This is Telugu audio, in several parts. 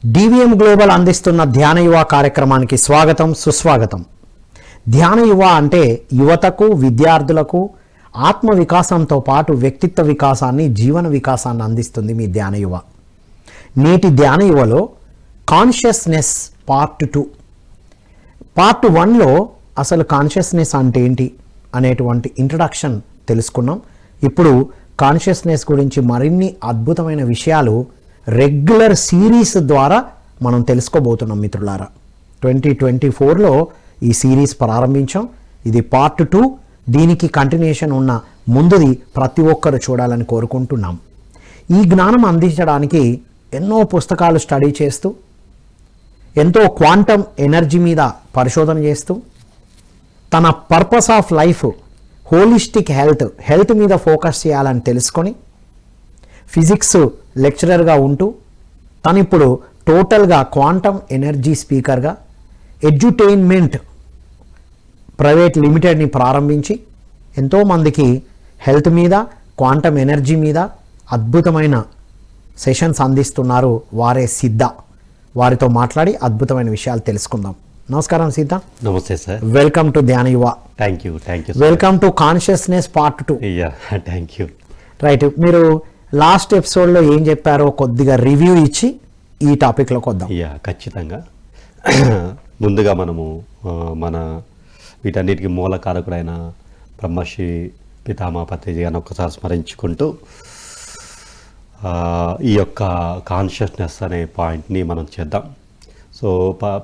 డివిఎం గ్లోబల్ అందిస్తున్న ధ్యాన యువ కార్యక్రమానికి స్వాగతం సుస్వాగతం. ధ్యాన యువ అంటే యువతకు విద్యార్థులకు ఆత్మ వికాసంతో పాటు వ్యక్తిత్వ వికాసాన్ని జీవన వికాసాన్ని అందిస్తుంది మీ ధ్యాన యువ. నేటి ధ్యాన యువలో కాన్షియస్నెస్ పార్ట్ 2. పార్ట్ 1లో అసలు కాన్షియస్నెస్ అంటే ఏంటి అనేటువంటి ఇంట్రడక్షన్ తెలుసుకున్నాం. ఇప్పుడు కాన్షియస్నెస్ గురించి మరిన్ని అద్భుతమైన విషయాలు రెగ్యులర్ సిరీస్ ద్వారా మనం తెలుసుకోబోతున్నాం మిత్రులారా. 2024లో ఈ సిరీస్ ప్రారంభించాం. ఇది పార్ట్ 2. దీనికి కంటిన్యూషన్ ఉన్న ముందుది ప్రతి ఒక్కరు చూడాలని కోరుకుంటున్నాం. ఈ జ్ఞానం అందించడానికి ఎన్నో పుస్తకాలు స్టడీ చేస్తూ, ఎంతో క్వాంటమ్ ఎనర్జీ మీద పరిశోధన చేస్తూ, తన purpose of life holistic health మీద ఫోకస్ చేయాలని తెలుసుకొని, ఫిజిక్స్ లెక్చరర్గా ఉంటూ తను ఇప్పుడు టోటల్గా క్వాంటమ్ ఎనర్జీ స్పీకర్గా ఎడ్యుటైన్మెంట్ ప్రైవేట్ లిమిటెడ్ని ప్రారంభించి ఎంతోమందికి హెల్త్ మీద క్వాంటమ్ ఎనర్జీ మీద అద్భుతమైన సెషన్స్ అందిస్తున్నారు. వారే సిద్ధ. వారితో మాట్లాడి అద్భుతమైన విషయాలు తెలుసుకుందాం. నమస్కారం సిద్ధ. నమస్తే సార్. వెల్కమ్ టు ధ్యాన యువ. Thank you. Welcome to consciousness part 2. Thank you. Right, మీరు లాస్ట్ ఎపిసోడ్లో ఏం చెప్పారో కొద్దిగా రివ్యూ ఇచ్చి ఈ టాపిక్లోకి వద్దాం. ఖచ్చితంగా. ముందుగా మనము మన వీటన్నిటికీ మూల కారకుడైన బ్రహ్మర్షి పితామహ పత్రిజీ గారిని ఒక్కసారి స్మరించుకుంటూ ఈ యొక్క కాన్షియస్నెస్ అనే పాయింట్ని మనం చేద్దాం. సో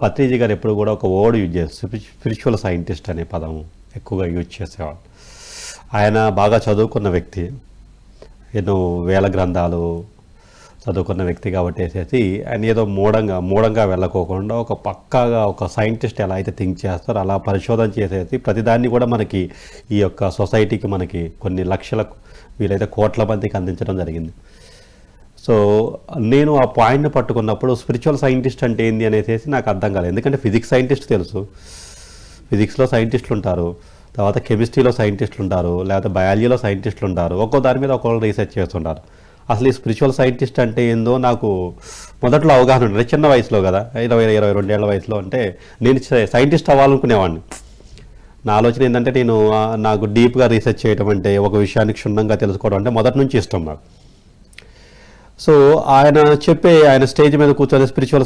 పత్రిజీ గారు ఎప్పుడు కూడా ఒక వర్డ్ యూజ్ చేస్తారు, స్పిరిచువల్ సైంటిస్ట్ అనే పదం ఎక్కువగా యూజ్ చేసేవాడు. ఆయన బాగా చదువుకున్న వ్యక్తి, ఎన్నో వేల గ్రంథాలు చదువుకున్న వ్యక్తి కాబట్టి ఆయన ఏదో మూఢంగా వెళ్ళకోకుండా ఒక పక్కాగా ఒక సైంటిస్ట్ ఎలా అయితే థింక్ చేస్తారో అలా పరిశోధన చేసేసి ప్రతిదాన్ని కూడా మనకి ఈ యొక్క సొసైటీకి మనకి కొన్ని లక్షల వీలైతే కోట్ల మందికి అందించడం జరిగింది. సో నేను ఆ పాయింట్ని పట్టుకున్నప్పుడు స్పిరిచువల్ సైంటిస్ట్ అంటే ఏంది అనేసి నాకు అర్థం కాలేదు. ఎందుకంటే ఫిజిక్స్ సైంటిస్ట్ తెలుసు, ఫిజిక్స్లో సైంటిస్టులు ఉంటారు, తర్వాత కెమిస్ట్రీలో సైంటిస్టులు ఉంటారు, లేకపోతే బయాలజీలో సైంటిస్టులు ఉంటారు, ఒక్కో దాని మీద ఒక్కొక్కరు రీసెర్చ్ చేస్తుంటారు. అసలు ఈ స్పిరిచువల్ సైంటిస్ట్ అంటే ఏందో నాకు మొదట్లో అవగాహన ఉండదు. చిన్న వయసులో కదా, 22 ఏళ్ల వయసులో అంటే నేను సైంటిస్ట్ అవ్వాలనుకునేవాడిని. నా ఆలోచన ఏంటంటే నాకు డీప్గా రీసెర్చ్ చేయడం అంటే, ఒక విషయాన్ని క్షుణ్ణంగా తెలుసుకోవడం అంటే మొదటి నుంచి ఇష్టం నాకు. సో ఆయన స్టేజ్ మీద కూర్చొని స్పిరిచువల్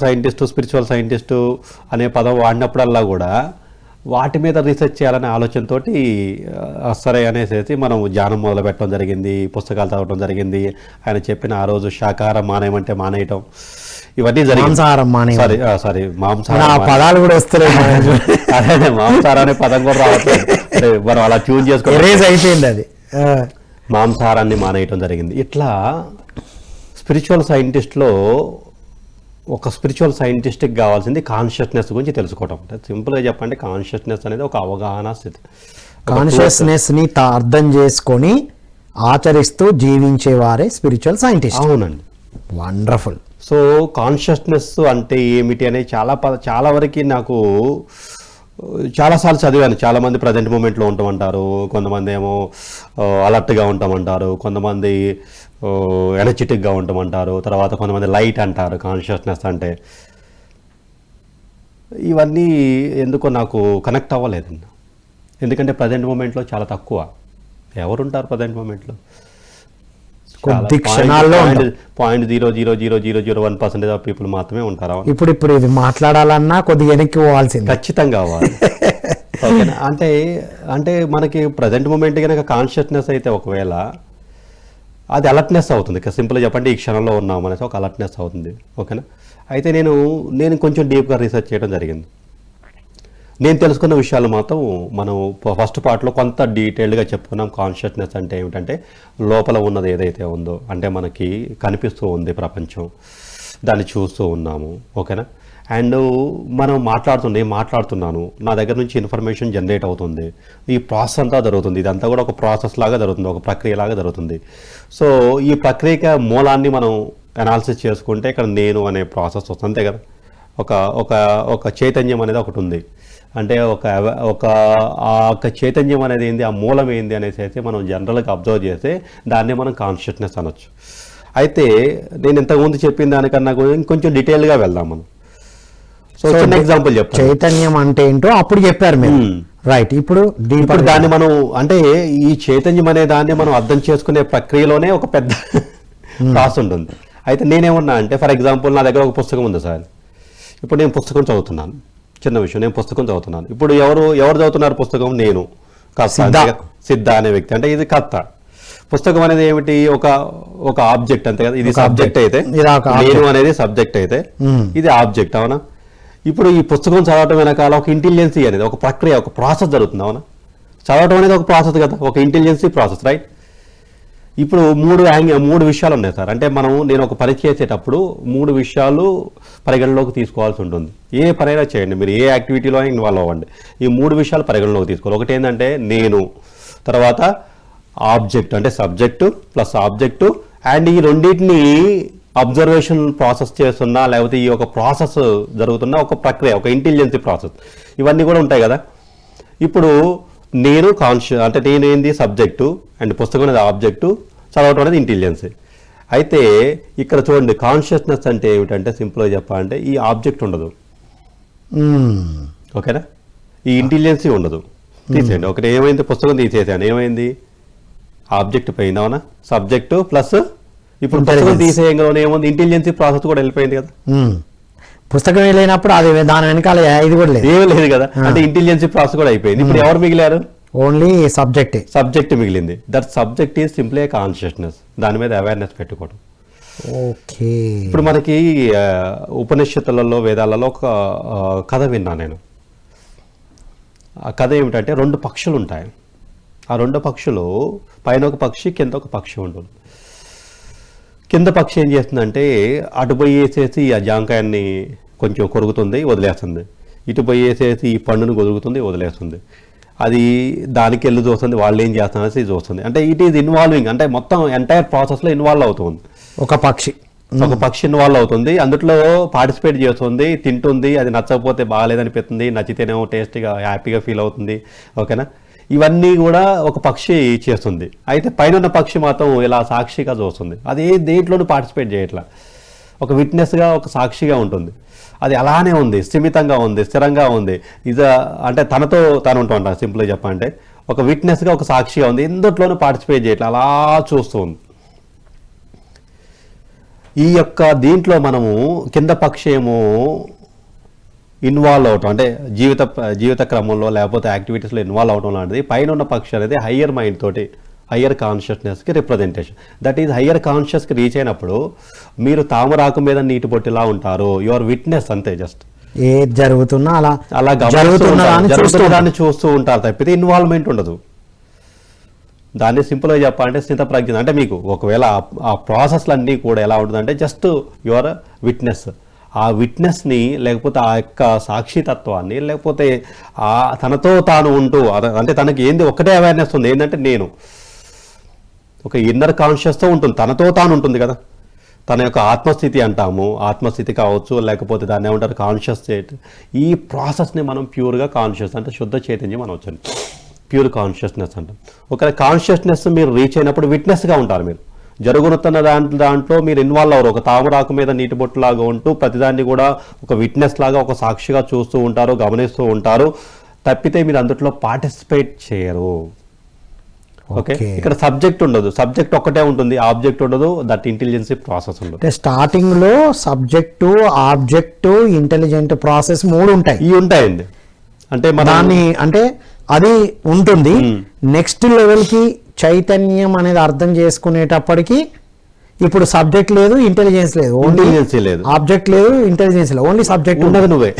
సైంటిస్టు అనే పదం వాడినప్పుడల్లా కూడా వాటి మీద రీసెర్చ్ చేయాలనే ఆలోచనతో సరే అనేసి మనం ధ్యానం మొదలు పెట్టడం జరిగింది, పుస్తకాలు చదవడం జరిగింది. ఆయన చెప్పిన ఆ రోజు శాకాహారం మానేయమంటే మానేయటం, ఇవన్నీ జరిగింది. పదాలు కూడా వస్తున్నాయి. అదే మాంసాహారం అనే పదం కూడా రావట్లేదు, మనం అలా చూజ్ అయిపోయింది. అది మాంసాహారాన్ని మానేయటం జరిగింది. ఇట్లా స్పిరిచువల్ సైంటిస్ట్లో ఒక స్పిరిచువల్ సైంటిస్ట్కి కావాల్సింది కాన్షియస్నెస్ గురించి తెలుసుకోవడం. సింపుల్గా చెప్పండి, కాన్షియస్నెస్ అనేది ఒక అవగాహన స్థితి. కాన్షియస్నెస్ని అర్థం చేసుకొని ఆచరిస్తూ జీవించేవారే స్పిరిచువల్ సైంటిస్ట్. అవునండి, వండర్ఫుల్. సో కాన్షియస్నెస్ అంటే ఏమిటి అనేది చాలా వరకు నాకు చాలాసార్లు చదివాను. చాలామంది ప్రజెంట్ మూమెంట్లో ఉంటామంటారు, కొంతమంది ఏమో అలర్ట్గా ఉంటామంటారు, కొంతమంది ఎనర్జెటిక్గా ఉంటామంటారు, తర్వాత కొంతమంది లైట్ అంటారు కాన్షియస్నెస్ అంటే. ఇవన్నీ ఎందుకో నాకు కనెక్ట్ అవ్వలేదండి. ఎందుకంటే ప్రజెంట్ మూమెంట్లో చాలా తక్కువ ఎవరుంటారు ప్రజెంట్ మూమెంట్లో. 0.00001% ఆఫ్ పీపుల్ మాత్రమే ఉంటారు. ఇప్పుడు ఇది మాట్లాడాలన్నా కొద్దిగా వెనక్కి పోవాల్సింది, ఖచ్చితంగా అవ్వాలి. ఓకేనా? అంటే మనకి ప్రజెంట్ మూమెంట్ కనుక కాన్షియస్నెస్ అయితే ఒకవేళ అది అలర్ట్నెస్ అవుతుంది. సింపుల్గా చెప్పండి, ఈ క్షణంలో ఉన్నాం అనేసి ఒక అలర్ట్నెస్ అవుతుంది. ఓకేనా? అయితే నేను కొంచెం డీప్గా రీసెర్చ్ చేయడం జరిగింది. నేను తెలుసుకున్న విషయాలు మాత్రం మనం ఫస్ట్ పార్ట్లో కొంత డీటెయిల్డ్గా చెప్పుకున్నాం. కాన్షియస్నెస్ అంటే ఏమిటంటే లోపల ఉన్నది ఏదైతే ఉందో, అంటే మనకి కనిపిస్తూ ఉంది ప్రపంచం, దాన్ని చూస్తూ ఉన్నాము. ఓకేనా? అండ్ మనం మాట్లాడుతున్నాను, నా దగ్గర నుంచి ఇన్ఫర్మేషన్ జనరేట్ అవుతుంది, ఈ ప్రాసెస్ అంతా జరుగుతుంది. ఇదంతా కూడా ఒక ప్రాసెస్ లాగా జరుగుతుంది, ఒక ప్రక్రియ లాగా జరుగుతుంది. సో ఈ ప్రక్రియక మూలాన్ని మనం అనాలిసిస్ చేసుకుంటే ఇక్కడ నేను అనే ప్రాసెస్ వస్తుంది, అంతే కదా. ఒక చైతన్యం అనేది ఒకటి ఉంది, అంటే ఒక చైతన్యం అనేది ఏంది, ఆ మూలం ఏంది అనేసి అయితే మనం జనరల్గా అబ్జర్వ్ చేస్తే దాన్ని మనం కాన్షియస్నెస్ అనొచ్చు. అయితే నేను ఇంతకుముందు చెప్పిన దానికన్నా కూడా ఇంకొంచెం డీటెయిల్గా వెళ్దాం మనం. సో చిన్న ఎగ్జాంపుల్ చెప్తాను. చైతన్యం అంటే ఏంటో అప్పుడు చెప్పారు మీరు, రైట్. ఇప్పుడు దాన్ని మనం అంటే ఈ చైతన్యం అనే దాన్ని మనం అర్థం చేసుకునే ప్రక్రియలోనే ఒక పెద్ద ప్రాసెస్ ఉంటుంది. అయితే నేనేమన్నా అంటే ఫర్ ఎగ్జాంపుల్ నా దగ్గర ఒక పుస్తకం ఉంది సార్. ఇప్పుడు నేను పుస్తకం చదువుతున్నాను, చిన్న విషయం, నేను పుస్తకం చదువుతున్నాను. ఇప్పుడు ఎవరు చదువుతున్నారు పుస్తకం? నేను, సిద్ధ అనే వ్యక్తి. అంటే ఇది కర్త. పుస్తకం అనేది ఏమిటి? ఒక ఆబ్జెక్ట్ అంతే కదా. ఇది సబ్జెక్ట్ అయితే, నేను అనేది సబ్జెక్ట్ అయితే ఇది ఆబ్జెక్ట్, అవునా? ఇప్పుడు ఈ పుస్తకం చదవటం వెనకాల ఒక ఇంటెలిజెన్సీ అనేది, ఒక ప్రక్రియ, ఒక ప్రాసెస్ జరుగుతుంది, అవునా? చదవటం అనేది ఒక ప్రాసెస్ కదా, ఒక ఇంటెలిజెన్సీ ప్రాసెస్, రైట్? ఇప్పుడు మూడు విషయాలు ఉన్నాయి సార్. అంటే నేను ఒక పని చేసేటప్పుడు 3 విషయాలు పరిగణలోకి తీసుకోవాల్సి ఉంటుంది. ఏ పనైనా చేయండి, మీరు ఏ యాక్టివిటీలో ఇన్వాల్వ్ అవ్వండి, ఈ 3 విషయాలు పరిగణలోకి తీసుకోవాలి. ఒకటి ఏంటంటే నేను, తర్వాత ఆబ్జెక్ట్ అంటే సబ్జెక్టు ప్లస్ ఆబ్జెక్టు, అండ్ ఈ రెండింటిని అబ్జర్వేషన్ ప్రాసెస్ చేస్తున్నా, లేకపోతే ఈ ఒక ప్రాసెస్ జరుగుతున్న ఒక ప్రక్రియ, ఒక ఇంటెలిజెన్సీ ప్రాసెస్, ఇవన్నీ కూడా ఉంటాయి కదా. ఇప్పుడు నేను అంటే నేను ఏంది సబ్జెక్టు, అండ్ పుస్తకం అనేది ఆబ్జెక్టు, చదవటం అనేది ఇంటెలిజెన్సీ. అయితే ఇక్కడ చూడండి, కాన్షియస్నెస్ అంటే ఏమిటంటే సింపుల్గా చెప్పాలంటే ఈ ఆబ్జెక్ట్ ఉండదు, ఓకేనా? ఈ ఇంటెలిజెన్సీ ఉండదు. తీసేయండి. ఒకటి ఏమైంది, పుస్తకం తీసేసాను, ఏమైంది? ఆబ్జెక్ట్ పోయింది, అవునా? సబ్జెక్టు ప్లస్ ఇప్పుడు పుస్తకం తీసేయంగానే ఏముంది, ఇంటెలిజెన్సీ ప్రాసెస్ కూడా వెళ్ళిపోయింది కదా. పుస్తకం వెళ్ళినప్పుడు అది దాని వెనకాల ఇది కూడా లేదు, ఏమీ లేదు కదా. అంటే ఇంటెలిజెన్సీ ప్రాసెస్ కూడా అయిపోయింది. ఇప్పుడు ఎవరు మిగిలారు? ఓన్లీ సబ్జెక్ట్ మిగిలింది. That subject is simply consciousness. దాని మీద అవేర్నెస్ పెట్టుకోవడం. ఓకే. ఇప్పుడు మనకి ఉపనిషత్తులలో, వేదాలలో ఒక కథ విన్నా నేను. ఆ కథ ఏమిటంటే 2 పక్షులు ఉంటాయి. ఆ 2 పక్షులు, పైన ఒక పక్షి, కింద ఒక పక్షి ఉంటుంది. కింద పక్షి ఏం చేస్తుందంటే అటు పోయేసేసి ఆ జాంకాయాన్ని కొంచెం కొరుకుతుంది, వదిలేస్తుంది. ఇటు పోయేసేసి ఈ పండును కొరుకుతుంది, వదిలేస్తుంది. అది దానికి వెళ్ళి చూస్తుంది, వాళ్ళు ఏం చేస్తున్నారనేసి చూస్తుంది. అంటే ఇట్ ఈజ్ ఇన్వాల్వింగ్, అంటే మొత్తం ఎంటైర్ ప్రాసెస్లో ఇన్వాల్వ్ అవుతుంది. ఒక పక్షి ఇన్వాల్వ్ అవుతుంది, అందులో పార్టిసిపేట్ చేస్తుంది, తింటుంది. అది నచ్చకపోతే బాగాలేదనిపిస్తుంది, నచ్చితేనేమో టేస్టీగా హ్యాపీగా ఫీల్ అవుతుంది, ఓకేనా? ఇవన్నీ కూడా ఒక పక్షి చేస్తుంది. అయితే పైన ఉన్న పక్షి మాత్రం ఇలా సాక్షిగా చూస్తుంది. అది దేంట్లోనూ పార్టిసిపేట్ చేయట్లా, ఒక విట్నెస్గా, ఒక సాక్షిగా ఉంటుంది. అది అలానే ఉంది, స్థిమితంగా ఉంది, స్థిరంగా ఉంది. అంటే తనతో తాను ఉంటుంటాను, సింపుల్గా చెప్పాలంటే ఒక విట్నెస్గా, ఒక సాక్షిగా ఉంది. ఎందుట్లోనూ పార్టిసిపేట్ చేయట్లా, అలా చూస్తూ ఉంది. ఈ యొక్క దీంట్లో మనము కింద పక్షి ఏమో ఇన్వాల్వ్ అవటం, అంటే జీవిత క్రమంలో లేకపోతే యాక్టివిటీస్లో ఇన్వాల్వ్ అవటం లాంటిది. పైన ఉన్న పక్షి అనేది హయ్యర్ మైండ్ తోటి, హయ్యర్ కాన్షియస్నెస్కి రిప్రజెంటేషన్. దట్ ఈజ్ హయ్యర్ కాన్షియస్కి రీచ్ అయినప్పుడు మీరు తామరాకు మీద నీటి పొట్టిలా ఉంటారు. యువర్ విట్నెస్ అంతే. జస్ట్ ఏది జరుగుతున్నా అలా జరుగుతున్నదాన్ని చూస్తూ ఉంటారు తప్పితే ఇన్వాల్వ్మెంట్ ఉండదు. దాన్ని సింపుల్గా చెప్పాలంటే స్థితప్రజ్ఞ. అంటే మీకు ఒకవేళ ఆ ప్రాసెస్లన్నీ కూడా ఎలా ఉంటుందంటే జస్ట్ యువర్ విట్నెస్. ఆ విట్నెస్ని, లేకపోతే ఆ యొక్క సాక్షితత్వాన్ని, లేకపోతే తనతో తాను ఉంటూ, అంటే తనకి ఏంది ఒక్కటే అవేర్నెస్ ఉంది, ఏంటంటే నేను ఒక ఇన్నర్ కాన్షియస్తో ఉంటుంది, తనతో తాను ఉంటుంది కదా. తన యొక్క ఆత్మస్థితి అంటాము, ఆత్మస్థితి కావచ్చు, లేకపోతే దాన్ని ఏమంటారు కాన్షియస్ స్టేట్. ఈ ప్రాసెస్ని మనం ప్యూర్గా కాన్షియస్ అంటే శుద్ధ చైతన్యం మనం వచ్చండి, ప్యూర్ కాన్షియస్నెస్ అంటాం. ఒక కాన్షియస్నెస్ మీరు రీచ్ అయినప్పుడు విట్నెస్గా ఉంటారు. మీరు జరుగుతున్న దాంట్లో మీరు ఇన్వాల్వ్ అవ్వరు. ఒక తామరాకు మీద నీటి బొట్టులాగా ఉంటూ ప్రతిదాన్ని కూడా ఒక విట్నెస్ లాగా, ఒక సాక్షిగా చూస్తూ ఉంటారు, గమనిస్తూ ఉంటారు. తప్పితే మీరు అందులో పార్టిసిపేట్ చేయరు. ఓకే. ఇక్కడ సబ్జెక్ట్ ఉండదు, సబ్జెక్ట్ ఒక్కటే ఉంటుంది, ఆబ్జెక్ట్ ఉండదు. దట్ ఇంటెలిజెన్సీ ప్రాసెస్ ఉండదు. స్టార్టింగ్ లో సబ్జెక్టు, ఆబ్జెక్టు, ఇంటెలిజెంట్ ప్రాసెస్ 3 ఉంటాయి. ఇవి ఉంటాయండి. అంటే దాన్ని అంటే అది ఉంటుంది. నెక్స్ట్ లెవెల్కి చైతన్యం అనేది అర్థం చేసుకునేటప్పటికి ఇప్పుడు సబ్జెక్ట్ లేదు, ఇంటెలిజెన్స్ లేదు, ఓన్లీ లేదు, ఆబ్జెక్ట్ లేదు, ఇంటెలిజెన్స్ లేదు, ఓన్లీ సబ్జెక్ట్ ఉన్నది. నువ్వే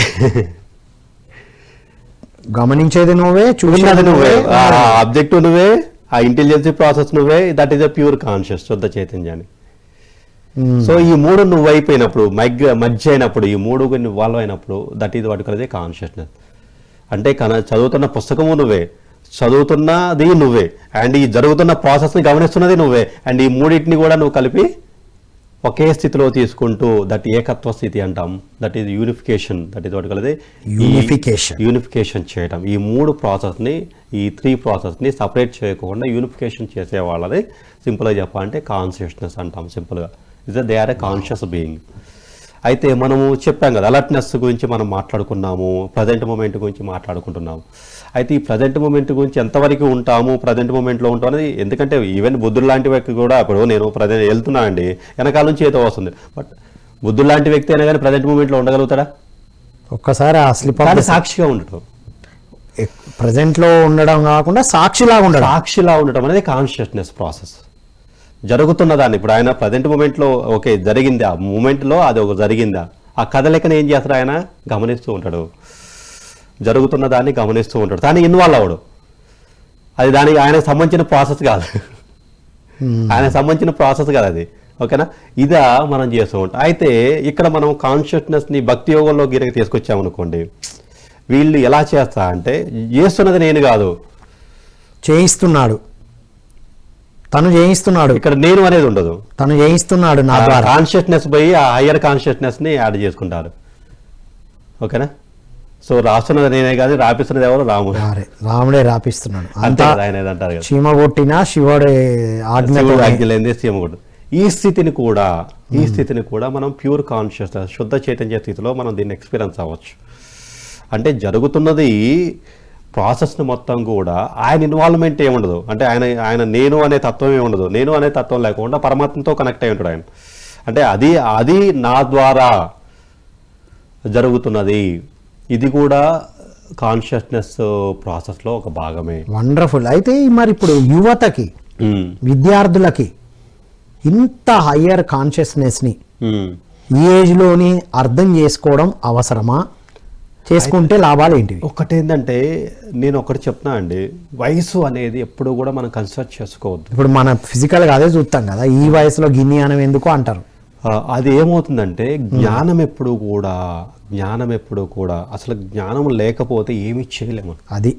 గమనించేది నువ్వే, చూసేది నువ్వే, ఆబ్జెక్ట్ నువ్వే, ఆ ఇంటెలిజెన్సీ ప్రాసెస్ నువ్వే. That is a pure conscious, శుద్ధ చైతన్యాన్ని. సో ఈ 3 నువ్వు అయిపోయినప్పుడు, మధ్య అయినప్పుడు, ఈ 3 ఇన్వాల్వ్ అయినప్పుడు, that is what called consciousness. అంటే చదువుతున్న పుస్తకము నువ్వే, చదువుతున్నది నువ్వే, అండ్ ఈ జరుగుతున్న ప్రాసెస్ని గమనిస్తున్నది నువ్వే, అండ్ ఈ 3 కూడా నువ్వు కలిపి ఒకే స్థితిలో తీసుకుంటూ, దట్ ఏకత్వ స్థితి అంటాం. That is unification. That is what కలిది యూనిఫికేషన్ చేయడం. ఈ 3 ప్రాసెస్ని, ఈ 3 ప్రాసెస్ని సపరేట్ చేయకుండా యూనిఫికేషన్ చేసే వాళ్ళది సింపుల్గా చెప్పాలంటే కాన్షియస్నెస్ అంటాం సింపుల్గా. They are a conscious being. అయితే మనము చెప్పాం కదా, అలర్ట్నెస్ గురించి మనం మాట్లాడుకున్నాము, ప్రజెంట్ మూమెంట్ గురించి మాట్లాడుకుంటున్నాము. అయితే ఈ ప్రజెంట్ మూమెంట్ గురించి ఎంతవరకు ఉంటాము, ప్రజెంట్ మూమెంట్లో ఉంటాం అనేది, ఎందుకంటే ఈవెన్ బుద్ధుడు లాంటి వ్యక్తి కూడా, ఇప్పుడు నేను ప్రజెంట్ వెళ్తున్నా అండి, వెనకాల నుంచి ఏదో వస్తుంది, బట్ బుద్ధుడు లాంటి వ్యక్తి అయినా కానీ ప్రజెంట్ మూమెంట్లో ఉండగలుగుతాడా? ఒక్కసారి ఆ స్లిప్ సాక్షిగా ఉండటం, ప్రజెంట్లో ఉండడం కాకుండా సాక్షిలాగా ఉండటం అనేది కాన్షియస్నెస్ ప్రాసెస్. జరుగుతున్న దాన్ని, ఇప్పుడు ఆయన ప్రజెంట్ మూమెంట్లో ఓకే జరిగిందా, మూమెంట్లో అది ఒక జరిగిందా, ఆ కదలికను ఏం చేస్తాడు ఆయన గమనిస్తూ ఉంటాడు, జరుగుతున్న దాన్ని గమనిస్తూ ఉంటాడు, కానీ ఇన్వాల్వ్ అవ్వడు. అది దానికి ఆయనకు సంబంధించిన ప్రాసెస్ కాదు, ఆయనకు సంబంధించిన ప్రాసెస్ కాదు అది. ఓకేనా, ఇదా మనం చేస్తూ ఉంటాం. అయితే ఇక్కడ మనం కాన్షియస్నెస్ని భక్తి యోగంలో గిరికి తీసుకొచ్చామనుకోండి, వీళ్ళు ఎలా చేస్తా అంటే, చేస్తున్నది నేను కాదు, చేయిస్తున్నాడు, తను చేయిస్తున్నాడు, ఇక్కడ నేను అనేది ఉండదు, తను చేయిస్తున్నాడు నా ద్వారా. కాన్షియస్నెస్ పోయి ఆ హయ్యర్ కాన్షియస్నెస్ని యాడ్ చేసుకుంటారు. ఓకేనా, సో రాస్తున్నది నేనే కానీ రాపిస్తున్నది ఎవరు? రాముడు. రాముడే రాపిస్తున్నాడు. అంతే కదా, ఆయన అంటారు కదా, చీమ కొట్టినా శివుడే ఆజ్ఞలేందే చీమ కొట్టు. ఈ స్థితిని కూడా మనం ప్యూర్ కాన్షియస్నెస్, శుద్ధ చైతన్య స్థితిలో మనం దీన్ని ఎక్స్పీరియన్స్ అవ్వచ్చు. అంటే జరుగుతున్నది ప్రాసెస్ని మొత్తం కూడా ఆయన ఇన్వాల్వ్మెంట్ ఏముండదు, అంటే ఆయన నేను అనే తత్వం ఏముండదు, నేను అనే తత్వం లేకుండా పరమాత్మతో కనెక్ట్ అయి ఉంటాడు ఆయన. అంటే అది నా ద్వారా జరుగుతున్నది, ఇది కూడా కాన్షియస్నెస్ ప్రాసెస్లో ఒక భాగమే. వండర్ఫుల్. అయితే మరి ఇప్పుడు యువతకి, విద్యార్థులకి ఇంత హయ్యర్ కాన్షియస్నెస్ని ఈ ఏజ్లోని అర్థం చేసుకోవడం అవసరమా? చేసుకుంటే లాభాలు ఏంటివి? ఒకటేంటంటే నేను ఒకటి చెప్తున్నా అండి, వయసు అనేది ఎప్పుడు కూడా మనం కన్సిడర్ చేసుకోవద్దు. ఇప్పుడు మన ఫిజికల్గా అదే చూస్తాం కదా, ఈ వయసులో గిన్నియానం ఎందుకు అంటారు. అది ఏమవుతుందంటే జ్ఞానం ఎప్పుడు కూడా అసలు జ్ఞానం లేకపోతే ఏమీ చేయలేము. అది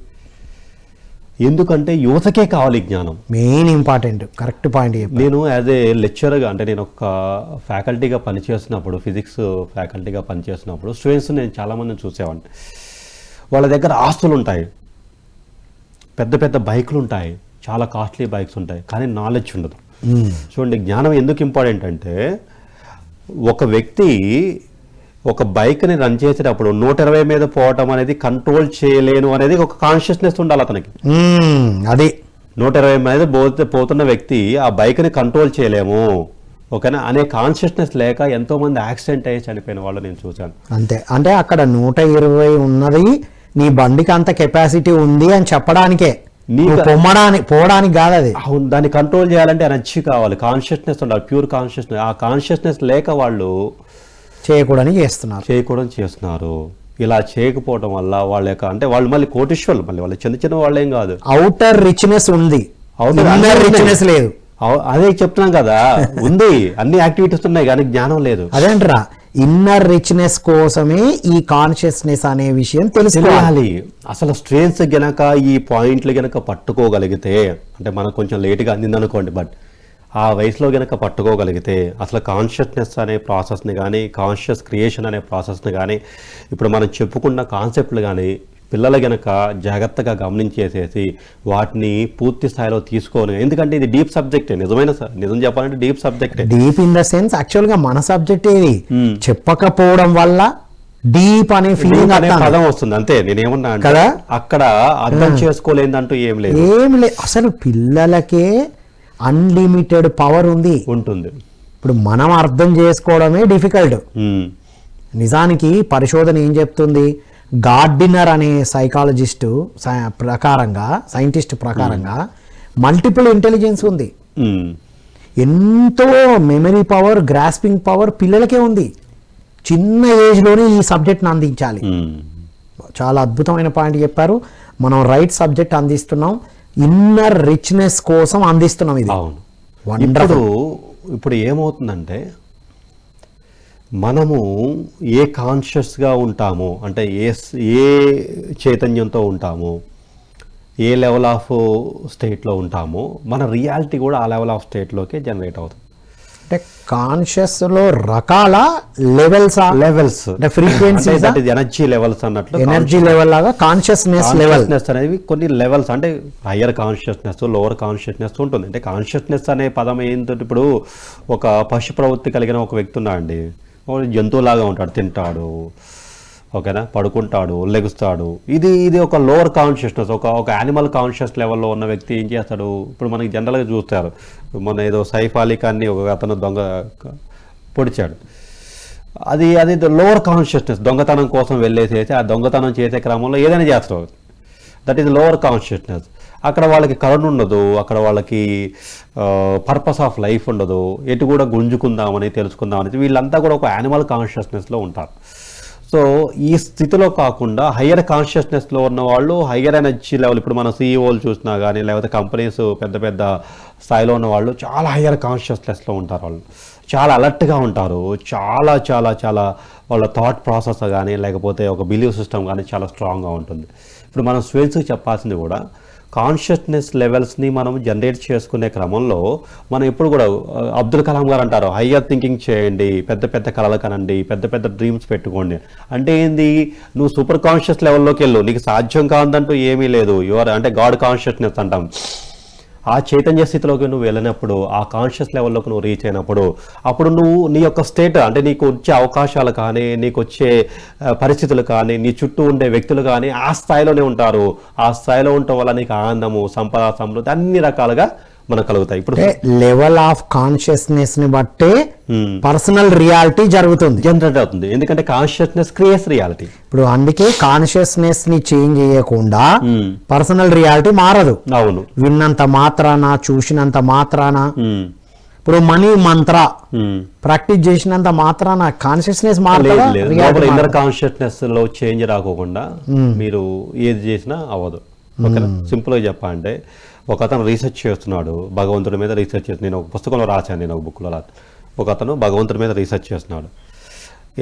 ఎందుకంటే యువతకే కావాలి జ్ఞానం, మెయిన్ ఇంపార్టెంట్. Correct point. నేను యాజ్ ఏ లెక్చరర్గా, అంటే నేను ఒక ఫ్యాకల్టీగా పనిచేసినప్పుడు, ఫిజిక్స్ ఫ్యాకల్టీగా పనిచేసినప్పుడు స్టూడెంట్స్ నేను చాలామందిని చూసేవాడిని. వాళ్ళ దగ్గర ఆస్తులు ఉంటాయి, పెద్ద పెద్ద బైకులు ఉంటాయి, చాలా కాస్ట్లీ బైక్స్ ఉంటాయి, కానీ నాలెడ్జ్ ఉండదు. చూడండి, జ్ఞానం ఎందుకు ఇంపార్టెంట్ అంటే, ఒక వ్యక్తి ఒక బైక్ని రన్ చేసేటప్పుడు 120 మీద పోవటం అనేది కంట్రోల్ చేయలేను అనేది ఒక కాన్షియస్నెస్ ఉండాలి అతనికి. అది 120 మీద పోతున్న వ్యక్తి ఆ బైక్ని కంట్రోల్ చేయలేము, ఓకేనా అనే కాన్షియస్నెస్ లేక ఎంతోమంది యాక్సిడెంట్ అయ్యి చనిపోయిన వాళ్ళు నేను చూశాను. అంతే. అంటే అక్కడ 120 ఉన్నది, నీ బండికి అంత కెపాసిటీ ఉంది అని చెప్పడానికే, పోవడానికి కాదు అది. అవును, దాన్ని కంట్రోల్ చేయాలంటే ఎనర్జీ కావాలి, కాన్షియస్నెస్ ఉండాలి, ప్యూర్ కాన్షియస్నెస్. ఆ కాన్షియస్నెస్ లేక వాళ్ళు చేయకూడదని చేస్తున్నారు. ఇలా చేయకపోవడం వల్ల వాళ్ళ యొక్క, అంటే వాళ్ళు మళ్ళీ కోటీశ్వర్లు, మళ్ళీ వాళ్ళు చిన్న వాళ్ళేం కాదు. అవుటర్ రిచ్నెస్ ఉంది, ఇన్నర్ రిచ్నెస్ లేదు. అదే చెప్తున్నాం కదా, ఉంది, అన్ని యాక్టివిటీస్ ఉన్నాయి కానీ జ్ఞానం లేదు. అదేంట్రా, ఇన్నర్ రిచ్నెస్ కోసమే ఈ కాన్షియస్నెస్ అనే విషయం తెలుసుకోవాలి. అసలు స్ట్రెయిన్స్ గనక ఈ పాయింట్లు గనక పట్టుకోగలిగితే, అంటే మనకు కొంచెం లేట్గా అందిందనుకోండి, బట్ ఆ వయసులో గనక పట్టుకోగలిగితే అసలు కాన్షియస్నెస్ అనే ప్రాసెస్ని కానీ, కాన్షియస్ క్రియేషన్ అనే ప్రాసెస్ని కానీ, ఇప్పుడు మనం చెప్పుకున్న కాన్సెప్ట్లు కానీ పిల్లలు గనక జాగ్రత్తగా గమనించేసేసి వాటిని పూర్తి స్థాయిలో తీసుకోని, ఎందుకంటే ఇది డీప్ సబ్జెక్టే, నిజం చెప్పాలంటే డీప్ సబ్జెక్టే. డీప్ ఇన్ ద సెన్స్ యాక్చువల్గా మన సబ్జెక్ట్ ఏది చెప్పకపోవడం వల్ల డీప్ అనే ఫీలింగ్ అనే పదం వస్తుంది. అంతే, నేనేమన్నా కదా, అక్కడ అర్థం చేసుకోలేదంటూ ఏం లేదు. అసలు పిల్లలకే అన్లిమిటెడ్ పవర్ ఉంటుంది. ఇప్పుడు మనం అర్థం చేసుకోవడమే డిఫికల్ట్. నిజానికి పరిశోధన ఏం చెప్తుంది, గార్డినర్ అనే సైంటిస్ట్ ప్రకారంగా మల్టిపుల్ ఇంటెలిజెన్స్ ఉంది, ఎంతో మెమరీ పవర్, గ్రాస్పింగ్ పవర్ పిల్లలకే ఉంది. చిన్న ఏజ్లోనే ఈ సబ్జెక్ట్ని అందించాలి. చాలా అద్భుతమైన పాయింట్ చెప్పారు. మనం రైట్ సబ్జెక్ట్ అందిస్తున్నాం, ఇన్నర్ రిచ్నెస్ కోసం అందిస్తున్నాం. ఇది ఇప్పుడు ఏమవుతుందంటే, మనము ఏ కాన్షియస్గా ఉంటామో, అంటే ఏ చైతన్యంతో ఉంటామో, ఏ లెవెల్ ఆఫ్ స్టేట్లో ఉంటామో, మన రియాలిటీ కూడా ఆ లెవెల్ ఆఫ్ స్టేట్లోకే జనరేట్ అవుతుంది. అంటే కాన్షియస్ లో రకాల లెవెల్స్ అంటే ఫ్రీక్వెన్సీ ఎనర్జీ లెవెల్స్ అన్నట్లు ఎనర్జీ లెవెల్ లాగా కాన్షియస్నెస్ లెవెల్ అనేవి కొన్ని లెవెల్స్, అంటే హయ్యర్ కాన్షియస్నెస్, లోవర్ కాన్షియస్నెస్ ఉంటుంది. అంటే కాన్షియస్నెస్ అనే పదం ఏంటంటే ఇప్పుడు ఒక పశు ప్రవృత్తి కలిగిన ఒక వ్యక్తి ఉన్నాడండి, జంతువులాగా ఉంటాడు, తింటాడు, ఓకేనా, పడుకుంటాడు, లెగుస్తాడు. ఇది ఒక లోవర్ కాన్షియస్నెస్. ఒక యానిమల్ కాన్షియస్ లెవెల్లో ఉన్న వ్యక్తి ఏం చేస్తాడు, ఇప్పుడు మనకి జనరల్గా చూస్తారు, మన ఏదో సైఫ్ అలీ ఖాన్ని ఒక అతను దొంగ పొడిచాడు, అది లోవర్ కాన్షియస్నెస్. దొంగతనం కోసం వెళ్ళేసేసి ఆ దొంగతనం చేసే క్రమంలో ఏదైనా చేస్తారు, దట్ ఈస్ లోవర్ కాన్షియస్నెస్. అక్కడ వాళ్ళకి కరుణ ఉండదు, అక్కడ వాళ్ళకి పర్పస్ ఆఫ్ లైఫ్ ఉండదు, ఎటు కూడా గుంజుకుందామని తెలుసుకుందామని, వీళ్ళంతా కూడా ఒక యానిమల్ కాన్షియస్నెస్లో ఉంటారు. సో ఈ స్థితిలో కాకుండా హయ్యర్ కాన్షియస్నెస్లో ఉన్న వాళ్ళు హయ్యర్ ఎనర్జీ లెవెల్, ఇప్పుడు మన సీఈఓలు చూసినా కానీ లేకపోతే కంపెనీస్ పెద్ద పెద్ద స్థాయిలో ఉన్న వాళ్ళు చాలా హయ్యర్ కాన్షియస్నెస్లో ఉంటారు. వాళ్ళు చాలా అలర్ట్గా ఉంటారు, చాలా చాలా చాలా వాళ్ళ థాట్ ప్రాసెస్ కానీ లేకపోతే ఒక బిలీవ్ సిస్టమ్ కానీ చాలా స్ట్రాంగ్గా ఉంటుంది. ఇప్పుడు మనం స్టూడెంట్స్కి చెప్పాల్సింది కూడా కాన్షియస్నెస్ లెవెల్స్ని మనం జనరేట్ చేసుకునే క్రమంలో మనం ఎప్పుడు కూడా అబ్దుల్ కలాం గారు అంటారు, హయ్యర్ థింకింగ్ చేయండి, పెద్ద పెద్ద కలలు కనండి, పెద్ద పెద్ద డ్రీమ్స్ పెట్టుకోండి. అంటే ఏంది, నువ్వు సూపర్ కాన్షియస్ లెవెల్లోకి వెళ్ళు, నీకు సాధ్యం కాదంటూ ఏమీ లేదు, అంటే గాడ్ కాన్షియస్నెస్ అంటాం. ఆ చైతన్య స్థితిలోకి నువ్వు వెళ్ళినప్పుడు, ఆ కాన్షియస్ లెవెల్లోకి నువ్వు రీచ్ అయినప్పుడు, అప్పుడు నువ్వు నీ యొక్క స్టేట్, అంటే నీకు వచ్చే అవకాశాలు కానీ నీకు వచ్చే పరిస్థితులు కానీ నీ చుట్టూ ఉండే వ్యక్తులు కానీ ఆ స్థాయిలోనే ఉంటారు. ఆ స్థాయిలో ఉండటం వల్ల నీకు ఆనందము, సంపద, సమృద్ధి అన్ని రకాలుగా మనకు కలుగుతాయి. ఇప్పుడు లెవెల్ ఆఫ్ కాన్షియస్నెస్ ని బట్టే పర్సనల్ రియాలిటీ జరుగుతుంది, జనరేట్ అవుతుంది. ఎందుకంటే కాన్షియస్నెస్ క్రియేట్స్ రియాలిటీ. ఇప్పుడు అందుకే కాన్షియస్నెస్ ని చేంజ్ చేయకుండా పర్సనల్ రియాలిటీ మారదు. అవును, విన్నంత మాత్రాన, చూసినంత మాత్రాన, ఇప్పుడు మనీ మంత్ర ప్రాక్టీస్ చేసినంత మాత్రాన కాన్షియస్నెస్ మారదు. ఇన్నర్ కాన్షియస్నెస్ లో చేంజ్ రాకోకుండా మీరు ఏది చేసినా అవ్వదు. ఓకేనా, సింపుల్గా చెప్పాలంటే ఒక అతను రీసెర్చ్ చేస్తున్నాడు, భగవంతుడి మీద రీసెర్చ్ చేస్తున్నాడు. నేను ఒక పుస్తకంలో రాశాను, నేను ఒక బుక్లో ఒక అతను భగవంతుడి మీద రీసెర్చ్ చేస్తున్నాడు.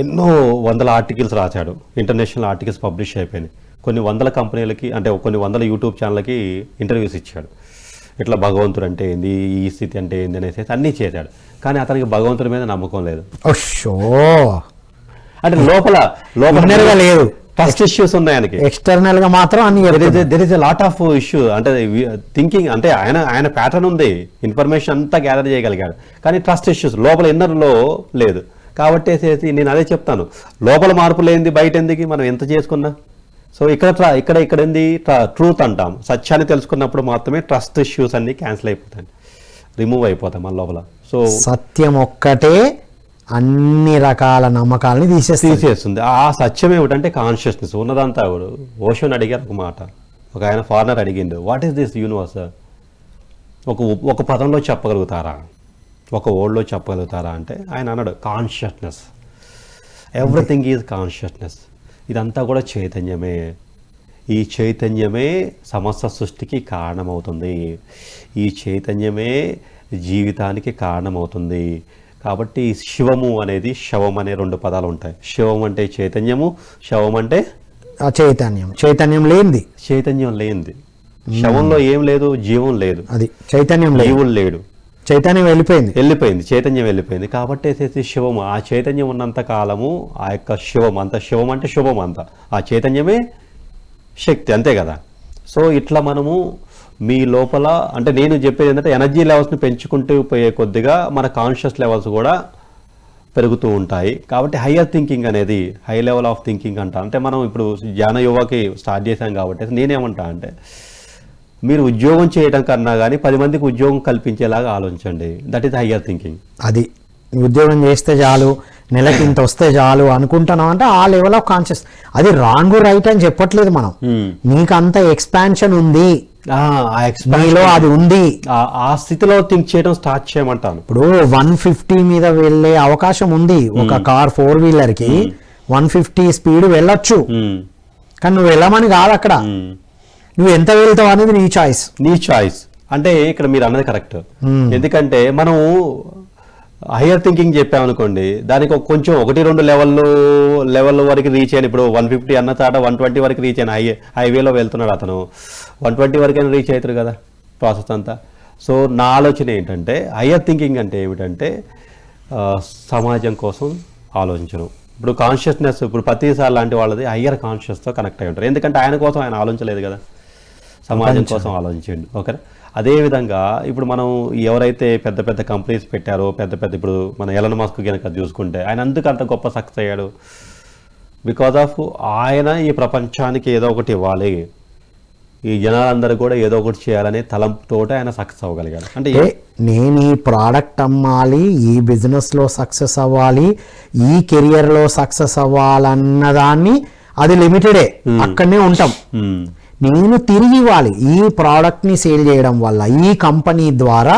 ఎన్నో వందల ఆర్టికల్స్ రాశాడు, ఇంటర్నేషనల్ ఆర్టికల్స్ పబ్లిష్ అయిపోయినాయి. కొన్ని వందల కంపెనీలకి, అంటే కొన్ని వందల యూట్యూబ్ ఛానల్కి ఇంటర్వ్యూస్ ఇచ్చాడు. ఇట్లా భగవంతుడు అంటే ఏంది, ఈ స్థితి అంటే ఏంది అనేసి అన్నీ చేశాడు. కానీ అతనికి భగవంతుడి మీద నమ్మకం లేదు. అంటే లోపల లేదు, ట్రస్ట్ ఇష్యూస్ ఉన్నాయి ఆయనకి. ఎక్స్టర్నల్ గా మాత్రం అన్ని there is a lot of issue. అంటే థింకింగ్, అంటే ఆయన ప్యాటర్న్ ఉంది, ఇన్ఫర్మేషన్ అంతా గ్యాదర్ చేయగలిగాడు, కానీ ట్రస్ట్ ఇష్యూస్ లోపల ఇన్నర్లో లేదు. కాబట్టి నేను అదే చెప్తాను, లోపల మార్పు లేనిది బయట ఎందుకు మనం ఎంత చేసుకున్నా. సో ఇక్కడ ఏంది ట్రూత్ అంటాం, సత్యాన్ని తెలుసుకున్నప్పుడు మాత్రమే ట్రస్ట్ ఇష్యూస్ అన్ని క్యాన్సిల్ అయిపోతాయి, రిమూవ్ అయిపోతాయి మన లోపల. సో సత్యం ఒక్కటే అన్ని రకాల నమ్మకాలని తీసేస్తుంది. ఆ సత్యం ఏమిటంటే కాన్షియస్నెస్ ఉన్నదంతా. ఓషన్ అడిగారు ఒక మాట, ఒక ఆయన ఫారినర్ అడిగిండు, వాట్ ఈస్ దిస్ యూనివర్స్, ఒక పదంలో చెప్పగలుగుతారా, ఒక వర్డ్లో చెప్పగలుగుతారా అంటే ఆయన అన్నాడు, కాన్షియస్నెస్, ఎవ్రీథింగ్ ఈజ్ కాన్షియస్నెస్. ఇదంతా కూడా చైతన్యమే. ఈ చైతన్యమే సమస్త సృష్టికి కారణమవుతుంది, ఈ చైతన్యమే జీవితానికి కారణమవుతుంది. కాబట్టి శివము అనేది, శవం అనే రెండు పదాలు ఉంటాయి. శివం అంటే చైతన్యము, శవం అంటే చైతన్యం లేనిది. శవంలో ఏం లేదు, జీవం లేదు, అది చైతన్యం, జీవులు లేడు, చైతన్యం వెళ్ళిపోయింది, చైతన్యం వెళ్ళిపోయింది. కాబట్టి శివము, ఆ చైతన్యం ఉన్నంత కాలము ఆ యొక్క శివం అంత, శివం అంటే శుభం అంత, ఆ చైతన్యమే శక్తి, అంతే కదా. సో ఇట్లా మనము మీ లోపల, అంటే నేను చెప్పేది ఏంటంటే ఎనర్జీ లెవెల్స్ని పెంచుకుంటూ పోయే కొద్దిగా మన కాన్షియస్ లెవెల్స్ కూడా పెరుగుతూ ఉంటాయి. కాబట్టి హయ్యర్ థింకింగ్ అనేది, హై లెవెల్ ఆఫ్ థింకింగ్ అంట. అంటే మనం ఇప్పుడు జ్ఞాన యోగాకి స్టార్ట్ చేశాం కాబట్టి నేనేమంటా అంటే, మీరు ఉద్యోగం చేయడం కన్నా కానీ 10 మందికి ఉద్యోగం కల్పించేలాగా ఆలోచించండి, దట్ ఈస్ హయ్యర్ థింకింగ్. అది ఉద్యోగం చేస్తే చాలు, నెలకి ఇంత వస్తే చాలు అనుకుంటున్నాం అంటే ఆ లెవెల్ ఆఫ్ కాన్షియస్. అది రాంగ్ రైట్ అని చెప్పట్లేదు మనం, నీకు అంత ఎక్స్పాన్షన్ ఉంది, అది ఉంది, ఆ స్థితిలో థింక్ చేయడం స్టార్ట్ చేయమంటాను. ఇప్పుడు 150 మీద వెళ్ళే అవకాశం ఉంది, ఒక కార్ 4 వీలర్ కి 150 స్పీడ్ వెళ్ళొచ్చు, కానీ నువ్వు వెళ్ళమని కాదు అక్కడ, నువ్వు ఎంత వెళ్తావు అనేది నీ చాయిస్. అంటే ఇక్కడ మీరు అన్నది కరెక్ట్. ఎందుకంటే మనం హయ్యర్ థింకింగ్ చెప్పామనుకోండి, దానికి కొంచెం 1-2 లెవెల్ వరకు రీచ్ అయ్యాను. ఇప్పుడు 150 అన్న చాట 120 వరకు రీచ్ అయ్యాను, హైవేలో వెళ్తున్నాడు అతను, 120 వరకైనా రీచ్ అవుతారు కదా ప్రాసెస్ అంతా. సో నా ఆలోచన ఏంటంటే, హయ్యర్ థింకింగ్ అంటే ఏమిటంటే, సమాజం కోసం ఆలోచించడం. ఇప్పుడు కాన్షియస్నెస్ ఇప్పుడు ప్రతిసారి లాంటి వాళ్ళది హయ్యర్ కాన్షియస్తో కనెక్ట్ అయి ఉంటారు. ఎందుకంటే ఆయన కోసం ఆయన ఆలోచించలేదు కదా, సమాజం కోసం ఆలోచించండి. ఓకే, అదేవిధంగా ఇప్పుడు మనం ఎవరైతే పెద్ద పెద్ద కంపెనీస్ పెట్టారో, పెద్ద పెద్ద ఇప్పుడు మన ఎలన్ మస్క్ కనుక చూసుకుంటే ఆయన అందుకు అంత గొప్ప సక్సెస్ అయ్యాడు. బికాజ్ ఆఫ్ ఆయన ఈ ప్రపంచానికి ఏదో ఒకటి ఇవ్వాలి, ఈ జనాలందరూ కూడా ఏదో ఒకటి చేయాలనే తలంపుతోటే ఆయన సక్సెస్ అవ్వగలిగాడు. అంటే నేను ఈ ప్రోడక్ట్ అమ్మాలి, ఈ బిజినెస్లో సక్సెస్ అవ్వాలి, ఈ కెరియర్లో సక్సెస్ అవ్వాలన్నదాన్ని అది లిమిటెడే, అక్కడనే ఉంటాం. నేను తిరిగి ఇవ్వాలి, ఈ ప్రోడక్ట్ని సేల్ చేయడం వల్ల ఈ కంపెనీ ద్వారా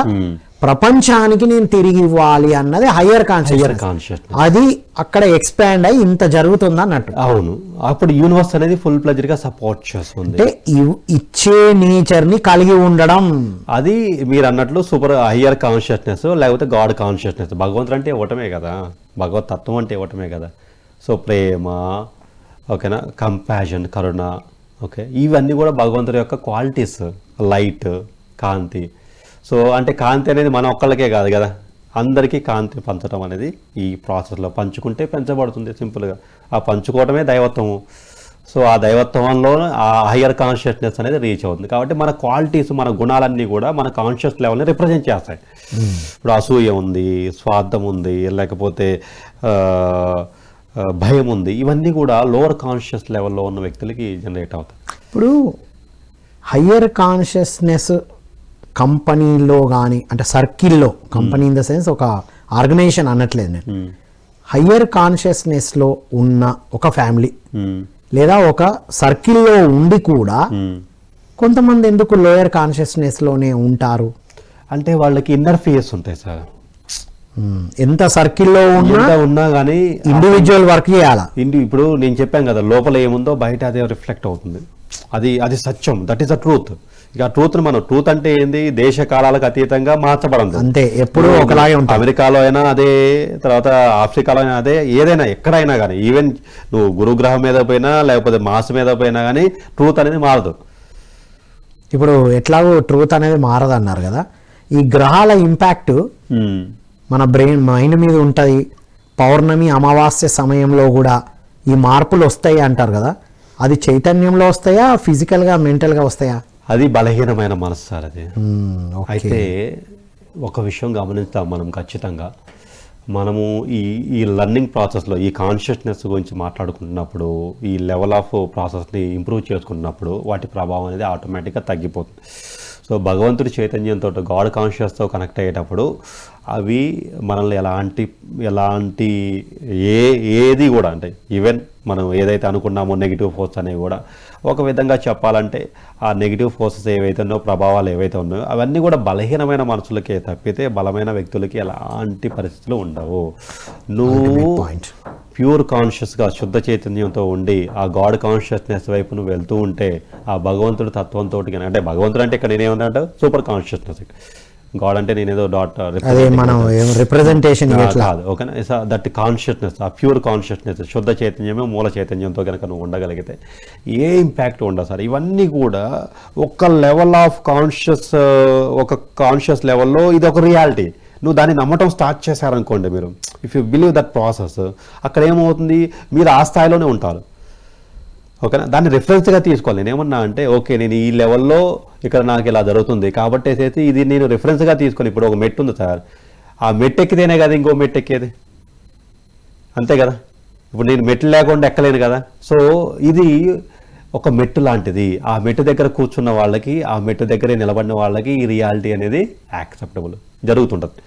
ప్రపంచానికి నేను తిరిగి ఇవ్వాలి అన్నది హయ్యర్ కాన్షియస్. అది అక్కడ ఎక్స్పాండ్ అయ్యి ఇంత జరుగుతుంది అన్నట్టు. అవును, అప్పుడు యూనివర్స్ అనేది ఫుల్ ప్లెజర్ గా సపోర్ట్ చేస్తుంది. అంటే ఇచ్చే నేచర్ ని కలిగి ఉండడం, అది మీరు అన్నట్లు సూపర్ హయ్యర్ కాన్షియస్నెస్, లేకపోతే గాడ్ కాన్షియస్నెస్. భగవంతుడు అంటే ఇవ్వటమే కదా, భగవత్ తత్వం అంటే ఇవ్వటమే కదా. సో ప్రేమ, ఓకేనా, కంపాషన్, కరుణ, ఓకే, ఇవన్నీ కూడా భగవంతుడి యొక్క క్వాలిటీస్. లైట్, కాంతి. సో అంటే కాంతి అనేది మన ఒక్కళ్ళకే కాదు కదా, అందరికీ కాంతి పంచడం అనేది ఈ ప్రాసెస్లో పంచుకుంటే పెంచబడుతుంది. సింపుల్గా ఆ పంచుకోవడమే దైవత్వము. సో ఆ దైవత్వంలో ఆ హయ్యర్ కాన్షియస్నెస్ అనేది రీచ్ అవుతుంది. కాబట్టి మన క్వాలిటీస్, మన గుణాలన్నీ కూడా మన కాన్షియస్ లెవెల్ని రిప్రజెంట్ చేస్తాయి. ఇప్పుడు అసూయ ఉంది, స్వార్థం ఉంది, లేకపోతే భయం ఉంది, ఇవన్నీ కూడా లోవర్ కాన్షియస్ లెవెల్లో ఉన్న వ్యక్తులకి జనరేట్ అవుతాయి. ఇప్పుడు హయ్యర్ కాన్షియస్నెస్ కంపెనీలో కానీ, అంటే సర్కిల్లో, కంపెనీ ఇన్ ద సెన్స్ ఒక ఆర్గనైజేషన్ అనట్లేదు నేను, హయ్యర్ కాన్షియస్నెస్లో ఉన్న ఒక ఫ్యామిలీ లేదా ఒక సర్కిల్లో ఉండి కూడా కొంతమంది ఎందుకు లోయర్ కాన్షియస్నెస్లోనే ఉంటారు అంటే వాళ్ళకి ఇన్నర్ ఫియర్స్ ఉంటాయి సార్. ఎంత సర్కిల్లో ఉన్నా కానీ ఇండివిజువల్ వర్క్ చేయాలా. ఇప్పుడు నేను చెప్పాను కదా, లోపల ఏముందో బయట అదే రిఫ్లెక్ట్ అవుతుంది. అది సత్యం, దట్ ఈస్ ద ట్రూత్. ఇక ట్రూత్ మనం, ట్రూత్ అంటే ఏంది, దేశ కాలాలకు అతీతంగా మార్చబడదు అంతే, ఎప్పుడు ఒకలాగే ఉంటుంది. అమెరికాలో అయినా అదే, తర్వాత ఆఫ్రికాలో అయినా అదే, ఏదైనా ఎక్కడైనా కానీ, ఈవెన్ నువ్వు గురుగ్రహం మీద పోయినా లేకపోతే మాస్ మీద పోయినా కానీ ట్రూత్ అనేది మారదు. ఇప్పుడు ఎట్లాగో ట్రూత్ అనేది మారదు అన్నారు కదా, ఈ గ్రహాల ఇంపాక్ట్ మన మైండ్ మీద ఉంటుంది. పౌర్ణమి, అమావాస్య సమయంలో కూడా ఈ మార్పులు వస్తాయి అంటారు కదా, అది చైతన్యంలో వస్తాయా, ఫిజికల్గా, మెంటల్గా వస్తాయా? అది బలహీనమైన మనసు సార్. అది అయితే ఒక విషయం గమనిస్తాం మనం ఖచ్చితంగా, మనము ఈ లర్నింగ్ ప్రాసెస్లో ఈ కాన్షియస్నెస్ గురించి మాట్లాడుకుంటున్నప్పుడు, ఈ లెవెల్ ఆఫ్ ప్రాసెస్ని ఇంప్రూవ్ చేసుకుంటున్నప్పుడు వాటి ప్రభావం అనేది ఆటోమేటిక్గా తగ్గిపోతుంది. సో భగవంతుడి చైతన్యంతో, గాడ్ కాన్షియస్తో కనెక్ట్ అయ్యేటప్పుడు అవి మనల్ని ఎలాంటి ఏది కూడా, అంటే ఈవెన్ మనం ఏదైతే అనుకున్నామో నెగిటివ్ ఫోర్స్ అనేవి కూడా, ఒక విధంగా చెప్పాలంటే ఆ నెగిటివ్ ఫోర్సెస్ ఏవైతే ఉన్నాయో, ప్రభావాలు ఏవైతే ఉన్నాయో, అవన్నీ కూడా బలహీనమైన మనుషులకే తప్పితే బలమైన వ్యక్తులకి ఎలాంటి పరిస్థితులు ఉండవు. నువ్వు ప్యూర్ కాన్షియస్గా, శుద్ధ చైతన్యంతో ఉండి ఆ గాడ్ కాన్షియస్నెస్ వైపు నువ్వు వెళ్తూ ఉంటే, ఆ భగవంతుడి తత్వంతో, అంటే భగవంతుడు అంటే ఇక్కడ నేనేమన్నా సూపర్ కాన్షియస్నెస్, గాడ్ అంటే నేనేదో రిప్రజెంటేషన్ కాదు. ఓకేనా, దట్ కాన్షియస్నెస్, ఆ ప్యూర్ కాన్షియస్నెస్, శుద్ధ చైతన్యమే మూల చైతన్యంతో కనుక నువ్వు ఉండగలిగితే ఏ ఇంపాక్ట్ ఉండదు సార్. ఇవన్నీ కూడా ఒక లెవెల్ ఆఫ్ ఒక కాన్షియస్ లెవెల్లో ఇది ఒక రియాలిటీ. నువ్వు దాన్ని నమ్మటం స్టార్ట్ చేశారనుకోండి, మీరు if you believe that process, అక్కడ ఏమవుతుంది, మీరు ఆ స్థాయిలోనే ఉంటారు. ఓకేనా, దాన్ని రిఫరెన్స్గా తీసుకోవాలి. నేనేమన్నా అంటే ఓకే, నేను ఈ లెవెల్లో ఇక్కడ నాకు ఇలా జరుగుతుంది కాబట్టి ఇది నేను రిఫరెన్స్గా తీసుకొని, ఇప్పుడు ఒక మెట్టు ఉంది సార్, ఆ మెట్టు ఎక్కితేనే కదా ఇంకో మెట్టు ఎక్కేది, అంతే కదా. ఇప్పుడు నేను మెట్లు లేకుండా ఎక్కలేను కదా. సో ఇది ఒక మెట్టు లాంటిది. ఆ మెట్టు దగ్గర కూర్చున్న వాళ్ళకి, ఆ మెట్టు దగ్గరే నిలబడిన వాళ్ళకి ఈ రియాలిటీ అనేది యాక్సెప్టబుల్ జరుగుతుంటుంది.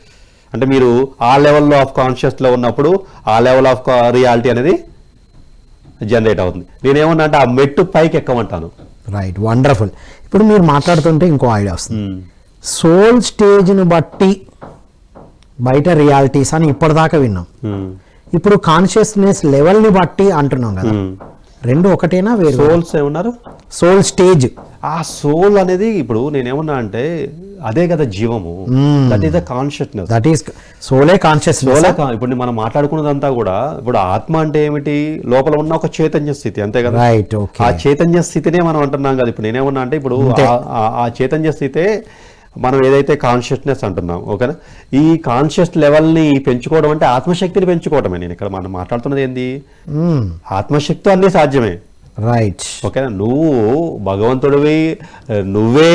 అంటే మీరు ఆ లెవెల్లో ఆఫ్ కాన్షియస్లో ఉన్నప్పుడు ఆ లెవెల్ ఆఫ్ రియాలిటీ అనేది జనరేట్ అవుతుంది. నేనేమన్నా అంటే ఆ మెట్టు పైకి ఎక్కమంటాను. Right, wonderful. ఇప్పుడు మీరు మాట్లాడుతుంటే ఇంకో ఐడియా వస్తుంది. సోల్ స్టేజ్ని బట్టి బయట రియాలిటీస్ అని ఇప్పటిదాకా విన్నాం. ఇప్పుడు కాన్షియస్నెస్ లెవెల్ని బట్టి అంటున్నాం కదా, రెండు ఒకటేనా వేరు? సోల్స్ ఏమన్నారు? Soul stage. ఆ సోల్ అనేది ఇప్పుడు నేనేమన్నా అంటే అదే కదా జీవము, that is the consciousness, that is sole consciousness. ఇప్పుడు మనం మాట్లాడుకున్నదంతా కూడా, ఇప్పుడు ఆత్మ అంటే ఏమిటి, లోపల ఉన్న ఒక చైతన్య స్థితి, అంతే కదా. Right, okay. ఆ చైతన్య స్థితినే మనం అంటున్నాం కదా. ఇప్పుడు నేనేమన్నా అంటే ఇప్పుడు ఆ చైతన్య స్థితే మనం ఏదైతే కాన్షియస్నెస్ అంటున్నాం, ఓకేనా, ఈ కాన్షియస్ లెవెల్ని పెంచుకోవడం అంటే ఆత్మశక్తిని పెంచుకోవడమే. నేను ఇక్కడ మనం మాట్లాడుతున్నది ఏంది, ఆత్మశక్తి అన్నీ సాధ్యమే, రైట్. ఓకేనా. నువ్వు భగవంతుడివి, నువ్వే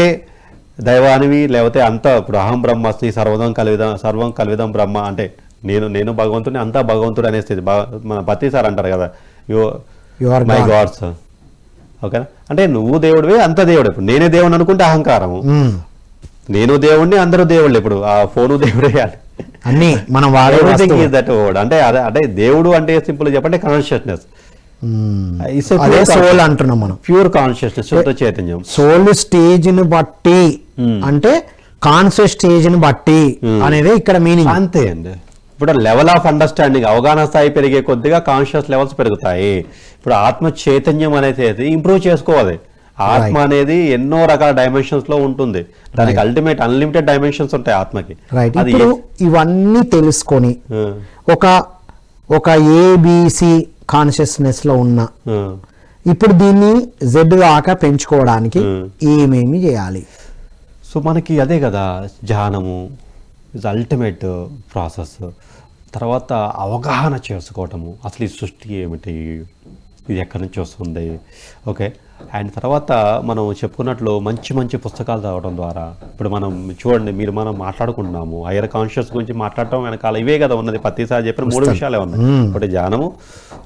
దైవానివి, లేకపోతే అంతా ఇప్పుడు అహం బ్రహ్మాస్మి సర్వం కల్విదం బ్రహ్మ అంటే నేను భగవంతుని, అంతా భగవంతుడు అనే స్థితి. మన పత్రి సార్ అంటారు కదా, You are my God. Gods, ఓకేనా. అంటే నువ్వు దేవుడివే, అంత దేవుడు. ఇప్పుడు నేనే దేవుడిని అనుకుంటే అహంకారము, నేను దేవుడిని, అందరూ దేవుళ్ళు. ఇప్పుడు ఆ ఫోను దేవుడే, అన్ని మనం వాడే ఎవ్రీథింగ్ ఈజ్ దట్ వర్డ్. అంటే అంటే దేవుడు అంటే సింపుల్ చెప్పంటే కాన్షియస్నెస్, అదే సోల్ అంటున్నాం మనం. ప్యూర్ కాన్షియస్నెస్, శుద్ధ చైతన్యం. సోల్ స్టేజ్ ని బట్టి అంటే కాన్షియస్ స్టేజ్ ని బట్టి అనేది ఇక్కడ మీనింగ్. అంతే అండి. ఇప్పుడు లెవెల్ ఆఫ్ అండర్స్టాండింగ్, అవగాహన స్థాయి పెరిగే కొద్దిగా కాన్షియస్ లెవెల్స్ పెరుగుతాయి. ఇప్పుడు ఆత్మ చైతన్యం అనేది ఇంప్రూవ్ చేసుకోవాలి. ఆత్మ అనేది ఎన్నో రకాల డైమెన్షన్స్ లో ఉంటుంది. దానికి అల్టిమేట్ అన్లిమిటెడ్ డైమెన్షన్స్ ఉంటాయి ఆత్మకి. రైట్. ఇప్పుడు ఇవన్నీ తెలుసుకొని ఒక ఏబిసి కాన్షియస్నెస్ లో ఉన్న ఇప్పుడు దీన్ని జెడ్ దాకా పెంచుకోవడానికి ఏమేమి చేయాలి? సో మనకి అదే కదా ధ్యానము ఇస్ అల్టిమేట్ ప్రాసెస్. తర్వాత అవగాహన చేసుకోవటము, అసలు ఈ సృష్టి ఏమిటి, ఇది ఎక్కడి నుంచి వస్తుంది, ఓకే. అండ్ తర్వాత మనం చెప్పుకున్నట్లు మంచి మంచి పుస్తకాలు చదవడం ద్వారా, ఇప్పుడు మనం చూడండి, మనం మాట్లాడుకుంటున్నాము హైయర్ కాన్షియస్ గురించి మాట్లాడటం వెనకాల ఇవే కదా ఉన్నది. ప్రతిసారి చెప్పిన 3 విషయాలే ఉన్నాయి. ఒకటి ధ్యానము,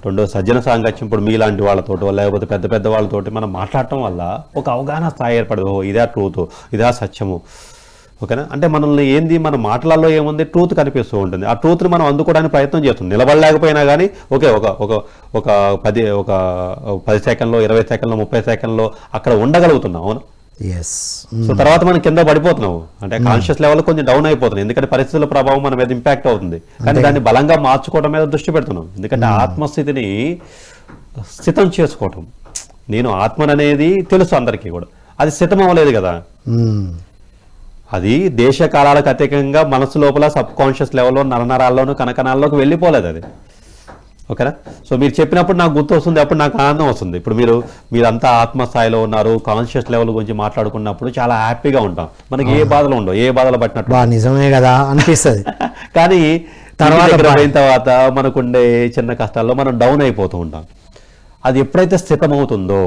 రెండో సజ్జన సాంగత్యం. ఇప్పుడు మీలాంటి వాళ్ళతోటి లేకపోతే పెద్ద పెద్ద వాళ్ళతోటి మనం మాట్లాడటం వల్ల ఒక అవగాహన స్థాయి ఏర్పడదు. ఇదా ట్రూత్, ఇదా సత్యము, ఓకేనా. అంటే మనల్ని ఏంది, మన మాటలలో ఏముంది, ట్రూత్ కనిపిస్తూ ఉంటుంది. ఆ ట్రూత్ని మనం అందుకోవడానికి ప్రయత్నం చేస్తుంది. నిలబడలేకపోయినా కానీ ఓకే, ఒక 10 సెకండ్లో, 20 సెకండ్లో, 30 సెకండ్లో అక్కడ ఉండగలుగుతున్నాం, అవును. సో తర్వాత మనం కింద పడిపోతున్నాము, అంటే కాన్షియస్ లెవెల్ కొంచెం డౌన్ అయిపోతుంది. ఎందుకంటే పరిస్థితుల ప్రభావం మన మీద ఇంపాక్ట్ అవుతుంది. కానీ దాన్ని బలంగా మార్చుకోవడం మీద దృష్టి పెడుతున్నాం. ఎందుకంటే ఆత్మస్థితిని స్థితం చేసుకోవటం, నేను ఆత్మననేది తెలుసు అందరికీ కూడా, అది స్థితం అవ్వలేదు కదా. అది దేశ కాలాలకు అతీతంగా మనసు లోపల సబ్ కాన్షియస్ లెవెల్లో నరనరాల్లోనూ కనకనాల్లోకి వెళ్ళిపోలేదు అది, ఓకేనా. సో మీరు చెప్పినప్పుడు నాకు గుర్తు వస్తుంది, అప్పుడు నాకు ఆనందం వస్తుంది. ఇప్పుడు మీరంతా ఆత్మస్థాయిలో ఉన్నారు, కాన్షియస్ లెవెల్ గురించి మాట్లాడుకున్నప్పుడు చాలా హ్యాపీగా ఉంటాం. మనకి ఏ బాధలు ఉండవు, ఏ బాధలు పట్టినట్టు నిజమే కదా అనిపిస్తుంది. కానీ తర్వాత మనకుండే చిన్న కష్టాల్లో మనం డౌన్ అయిపోతూ ఉంటాం. అది ఎప్పుడైతే స్థితమవుతుందో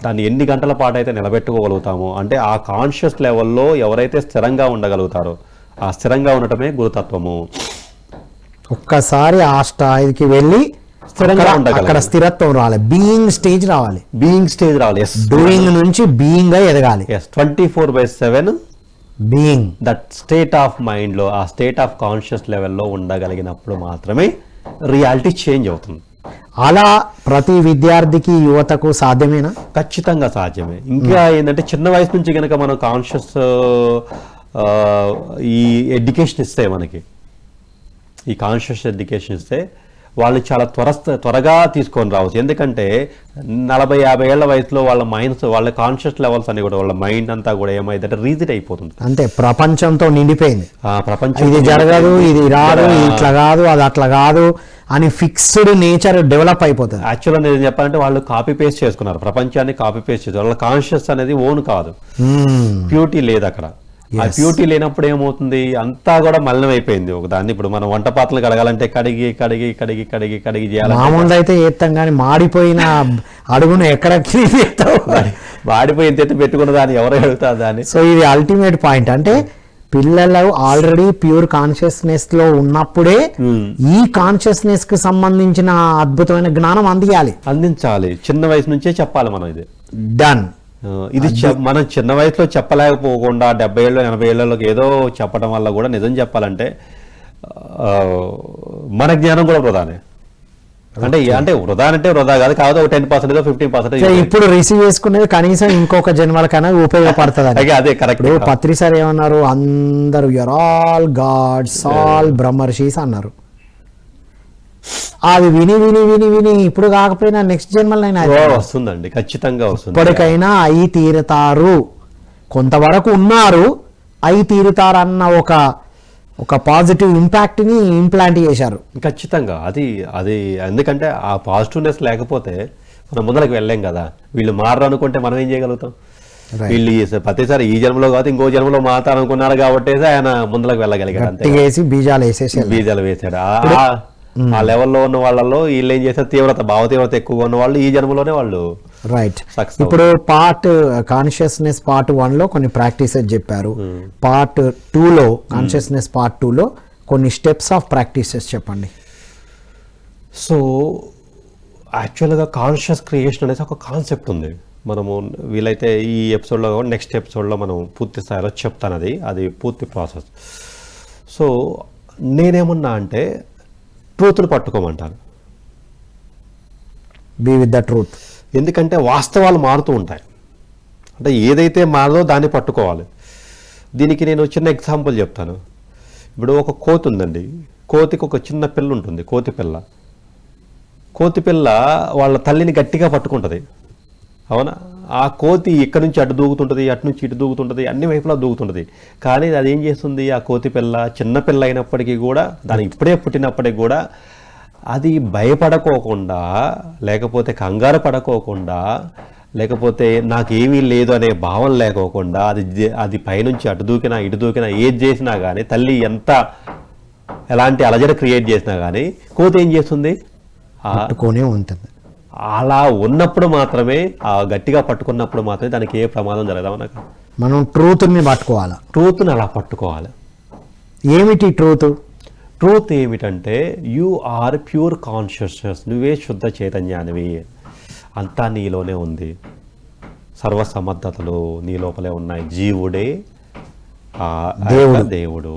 దాన్ని ఎన్ని గంటల పాటు అయితే నిలబెట్టుకోగలుగుతామో, అంటే ఆ కాన్షియస్ లెవెల్లో ఎవరైతే స్థిరంగా ఉండగలుగుతారో, ఆ స్థిరంగా ఉండటమే గురుతత్వము. ఒక్కసారి ఆ స్థాయికి వెళ్ళి అక్కడ స్థిరత్వం రావాలి, బీయింగ్ స్టేజ్ రావాలి. డూయింగ్ నుంచి బీయింగ్ గా ఎదగాలి. 24/7 being that state of mind లో, ఆ స్టేట్ ఆఫ్ కాన్షియస్ లెవెల్లో ఉండగలిగినప్పుడు మాత్రమే రియాలిటీ చేంజ్ అవుతుంది. అలా ప్రతి విద్యార్థికి, యువతకు సాధ్యమేనా? ఖచ్చితంగా సాధ్యమే. ఇంకా ఏంటంటే చిన్న వయసు నుంచి కనుక మనం కాన్షియస్ ఈ ఎడ్యుకేషన్ ఇస్తే, మనకి ఈ కాన్షియస్ ఎడ్యుకేషన్ ఇస్తే వాళ్ళు చాలా త్వరగా తీసుకొని రావచ్చు. ఎందుకంటే 40-50 ఏళ్ల వయసులో వాళ్ళ మైండ్స్, వాళ్ళ కాన్షియస్ లెవెల్స్ అని కూడా, వాళ్ళ మైండ్ అంతా కూడా ఏమైందంటే రీజెట్ అయిపోతుంది. అంతే, ప్రపంచంతో నిండిపోయింది. ప్రపంచం ఇది జరగదు, ఇది రాదు, ఇట్లా కాదు, అది అట్లా కాదు అని ఫిక్స్డ్ నేచర్ డెవలప్ అయిపోతుంది. యాక్చువల్గా నేను చెప్పాలంటే వాళ్ళు కాపీ పేస్ట్ చేసుకున్నారు, ప్రపంచాన్ని కాపీ పేస్ట్ చేశారు. వాళ్ళ కాన్షియస్ అనేది ఓన్ కాదు, ప్యూరిటీ లేదు అక్కడ. ఆ ప్యూరిటీ లేనప్పుడు ఏమవుతుంది, అంతా కూడా మలినం అయిపోయింది ఒక దాన్ని. ఇప్పుడు మనం వంట పాత్రలు కడగాలంటే కడిగి కడిగి కడిగి కడిగి కడిగి చేయాలి. మామూలుగా అయితే చేస్తాం, కానీ మాడిపోయిన అడుగును ఎక్కడ మాడిపోయిన తెత్తి పెట్టుకున్న దాన్ని ఎవరు అడుగుతారు దాన్ని. సో ఇది అల్టిమేట్ పాయింట్. అంటే పిల్లలు ఆల్రెడీ ప్యూర్ కాన్షియస్నెస్ లో ఉన్నప్పుడే ఈ కాన్షియస్నెస్ కి సంబంధించిన అద్భుతమైన జ్ఞానం అందించాలి. చిన్న వయసు నుంచే చెప్పాలి మనం. ఇది డన్. ఇది మనం చిన్న వయసులో చెప్పలేకపోకుండా 70 ఏళ్ళు 80 ఏళ్ళలోకి ఏదో చెప్పడం వల్ల కూడా నిజం చెప్పాలంటే మన జ్ఞానం కూడా వృధానే. అంటే వృధా అంటే వృధా కాదు, కాదు 10% 15%. ఇప్పుడు రిసీవ్ చేసుకునేది కనీసం ఇంకొక జన్మలకైనా ఉపయోగపడుతుంది. అదే కరెక్ట్. పత్రి సార్ ఏమన్నారు, అందరూ your all God's, all Brahmarshis అన్నారు. అది విని విని విని విని ఇప్పుడు కాకపోయినా నెక్స్ట్ జన్మలైనా వస్తుందండి, ఖచ్చితంగా వస్తుంది. ఇప్పటికైనా అయి తీరుతారు, కొంతవరకు ఉన్నారు, అయి తీరుతారు అన్న ఒక పాజిటివ్ ఇంపాక్ట్ ని ఇంప్లాంట్ చేశారు. ఖచ్చితంగా అది ఎందుకంటే ఆ పాజిటివ్నెస్ లేకపోతే మనం ముందరకు వెళ్ళలేం కదా. వీళ్ళు మారరు అనుకుంటే మనం ఏం చేయగలుగుతాం? Right. వీళ్ళు ప్రతిసారి ఈ జన్మలో కాదు ఇంకో జన్మలో మాతాను అనుకున్నారు కాబట్టి ఆయన ముందులకు వెళ్ళగలిగాడు అంతే. గట్టిగా వేసి బీజాలు వేసేసి బీజాలు వేసాడు. ఆ లెవెల్లో ఉన్న వాళ్ళలో వీళ్ళు ఏం చేస్తారు, భావ తీవ్రత ఎక్కువగా ఉన్న వాళ్ళు ఈ జన్మలోనే వాళ్ళు రైట్. Success ఇప్పుడు కాన్షియస్నెస్ పార్ట్ 1లో కొన్ని ప్రాక్టీసెస్ చెప్పారు, పార్ట్ 2లో కాన్షియస్నెస్ పార్ట్ 2లో కొన్ని స్టెప్స్ ఆఫ్ ప్రాక్టీసెస్ చెప్పండి. సో యాక్చువల్గా కాన్షియస్ క్రియేషన్ అనేది ఒక కాన్సెప్ట్ ఉంది. మనము వీలైతే ఈ ఎపిసోడ్లో నెక్స్ట్ ఎపిసోడ్లో మనం పూర్తి స్థాయిలో చెప్తాను, అది పూర్తి ప్రాసెస్. సో నేనేమన్నా అంటే ట్రూత్ని పట్టుకోమంటాను. Be with the truth. ఎందుకంటే వాస్తవాలు మారుతూ ఉంటాయి. అంటే ఏదైతే మారదో దాన్ని పట్టుకోవాలి. దీనికి నేను చిన్న ఎగ్జాంపుల్ చెప్తాను. ఇప్పుడు ఒక కోతి ఉందండి. కోతికి ఒక చిన్న పిల్ల ఉంటుంది, కోతి పిల్ల వాళ్ళ తల్లిని గట్టిగా పట్టుకుంటుంది, అవునా? ఆ కోతి ఇక్కడి నుంచి అటు దూకుతుంటుంది, అటు నుంచి ఇటు దూకుతుంటుంది, అన్ని వైపులా దూకుతుంటుంది. కానీ అది ఏం చేస్తుంది, ఆ కోతి పిల్ల చిన్న పిల్ల అయినప్పటికీ కూడా, దాని ఇప్పుడే పుట్టినప్పటికీ కూడా అది భయపడకోకుండా, లేకపోతే కంగారు పడకోకుండా, లేకపోతే నాకేమీ లేదు అనే భావన లేకోకుండా అది పైనుంచి అటు దూకినా ఇటు దూకినా ఏది చేసినా కానీ, తల్లి ఎలాంటి అలజడి క్రియేట్ చేసినా కానీ కోతి ఏం చేస్తుంది, పట్టుకొనే ఉంటుంది. అలా ఉన్నప్పుడు మాత్రమే, ఆ గట్టిగా పట్టుకున్నప్పుడు మాత్రమే దానికి ఏ ప్రమాదం జరగదు. మనకు మనం ట్రూత్ని పట్టుకోవాలి, ట్రూత్ని అలా పట్టుకోవాలి. ఏమిటి ట్రూత్? ట్రూత్ ఏమిటంటే యు ఆర్ ప్యూర్ కాన్షియస్నెస్, నువ్వే శుద్ధ చైతన్యానివి, అంతా నీలోనే ఉంది, సర్వసమర్థతలు నీ లోపలే ఉన్నాయి, జీవుడే దేవుడు.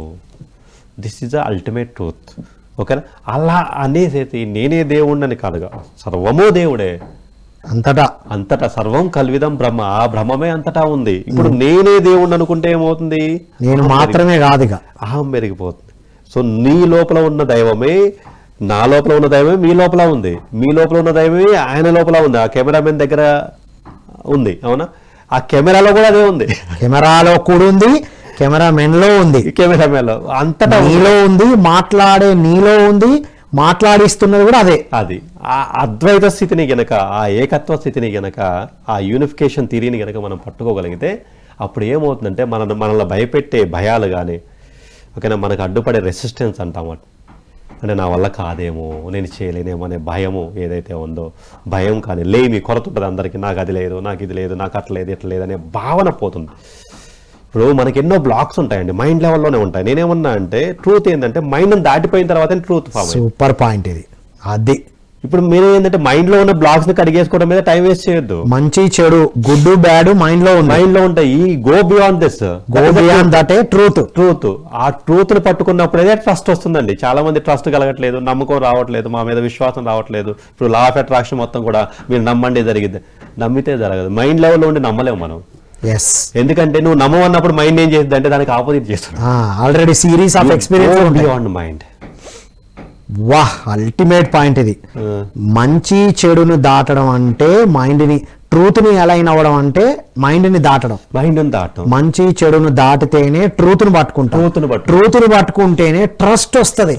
This is the ultimate truth. ఓకేనా? అలా అనేసి నేనే దేవుడిని కాదుగా, సర్వమో దేవుడే, అంతటా సర్వం కల్విదం బ్రహ్మ, ఆ బ్రహ్మమే అంతటా ఉంది. ఇప్పుడు నేనే దేవుడిని అనుకుంటే ఏమవుతుంది, నేను మాత్రమే కాదుగా, అహం పెరిగిపోతుంది. సో నీ లోపల ఉన్న దైవమే, నా లోపల ఉన్న దైవమే మీ లోపల ఉంది, మీ లోపల ఉన్న దైవమే ఆయన లోపల ఉంది, ఆ కెమెరామెన్ దగ్గర ఉంది, అవునా? ఆ కెమెరాలో కూడా అదే ఉంది, కెమెరాలో కూడా ఉంది, కెమెరామెన్లో ఉంది, కెమెరామెన్లో అంతటా నీలో ఉంది, మాట్లాడే నీలో ఉంది, మాట్లాడిస్తున్నది కూడా అదే. అది ఆ అద్వైత స్థితిని గనక, ఆ ఏకత్వ స్థితిని గనక, ఆ యూనిఫికేషన్ థియరీని గనక మనం పట్టుకోగలిగితే అప్పుడు ఏమవుతుందంటే మనల్ని భయపెట్టే భయాలు కానీ, ఓకేనా, మనకు అడ్డుపడే రెసిస్టెన్స్ అంటాం, అంటే నా వల్ల కాదేమో, నేను చేయలేనేమో అనే భయము ఏదైతే ఉందో, భయం కానీ లేమి కొరత ఉంటుంది అందరికీ, నాకు అది లేదు, నాకు ఇది లేదు, నాకు అట్లా లేదు, ఇట్లా లేదు అనే భావన పోతుంది. ఇప్పుడు మనకి ఎన్నో బ్లాక్స్ ఉంటాయండి, మైండ్ లెవెల్లోనే ఉంటాయి. నేనేమన్నా అంటే ట్రూత్ ఏంటంటే మైండ్ దాటిపోయిన తర్వాత ట్రూత్ ఫామ్. సూపర్ పాయింట్ ఇది. అది ఇప్పుడు మీరు ఏంటంటే మైండ్లో ఉన్న బ్లాక్స్ ని కడిగేసుకోవడం మీద టైం వేస్ట్ చేయొద్దు. మంచి చెడు, గుడ్ బ్యాడ్ మైండ్ లో ఉంటాయి. Go beyond this, go beyond that truth. ఆ ట్రూత్ ని పట్టుకున్నప్పుడే ట్రస్ట్ వస్తుందండి. చాలా మంది ట్రస్ట్ కలగట్లేదు, నమ్మకం రావట్లేదు, మా మీద విశ్వాసం రావట్లేదు. ఇప్పుడు లా ఆఫ్ అట్రాక్షన్ మొత్తం కూడా మీరు నమ్మండి జరిగింది, నమ్మితే జరగదు. మైండ్ లెవెల్లో ఉండి నమ్మలేము మనం. ఎందుకంటే నువ్వు నమ్మవన్నప్పుడు మైండ్ ఏం చేస్తుంది అంటే దానికి ఆపోజిట్ చేస్తుంది. Already series of experience beyond mind. వాహ్, అల్టిమేట్ పాయింట్ ఇది. మంచి చెడును దాటడం అంటే మైండ్ని, ట్రూత్ని అలైన్ అవ్వడం అంటే మైండ్ని దాటడం. మంచి చెడును దాటితేనే ట్రూత్ను పట్టుకుంటాం, ట్రూత్ను పట్టుకుంటేనే ట్రస్ట్ వస్తుంది.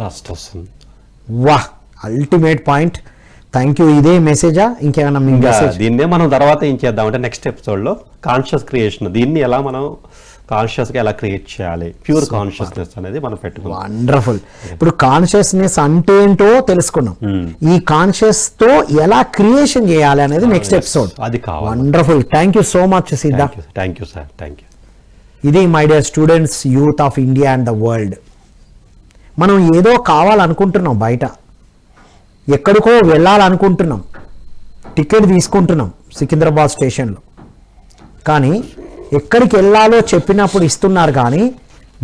వాహ్, అల్టిమేట్ పాయింట్. Thank you. ఇదే మెసేజా, ఇంకేమన్నా మీ మెసేజ్? దీన్నే మనం తర్వాత ఏం చేద్దామంటే నెక్స్ట్ ఎపిసోడ్లో కాన్షియస్ క్రియేషన్, దీన్ని ఎలా మనం కాన్షియస్గా ఎలా క్రియేట్ చేయాలి, ప్యూర్ కాన్షియస్నెస్ అనేది మనం పెట్టుకున్నాం. వండర్ఫుల్. ఇప్పుడు కాన్షియస్నెస్ అంటే ఏంటో తెలుసుకున్నాం, ఈ కాన్షియస్ తో ఎలా క్రియేషన్ చేయాలి అనేది నెక్స్ట్ ఎపిసోడ్. అది కావాలి. Wonderful. Thank you so much Siddha. Thank you sir, thank you. ఇది my dear students, youth of India and the world. మనం ఏదో కావాలనుకుంటున్నాం, బయట ఎక్కడికో వెళ్ళాలనుకుంటున్నాం, టికెట్ తీసుకుంటున్నాం సికింద్రాబాద్ స్టేషన్లో, కానీ ఎక్కడికి వెళ్ళాలో చెప్పినప్పుడు ఇస్తున్నారు, కానీ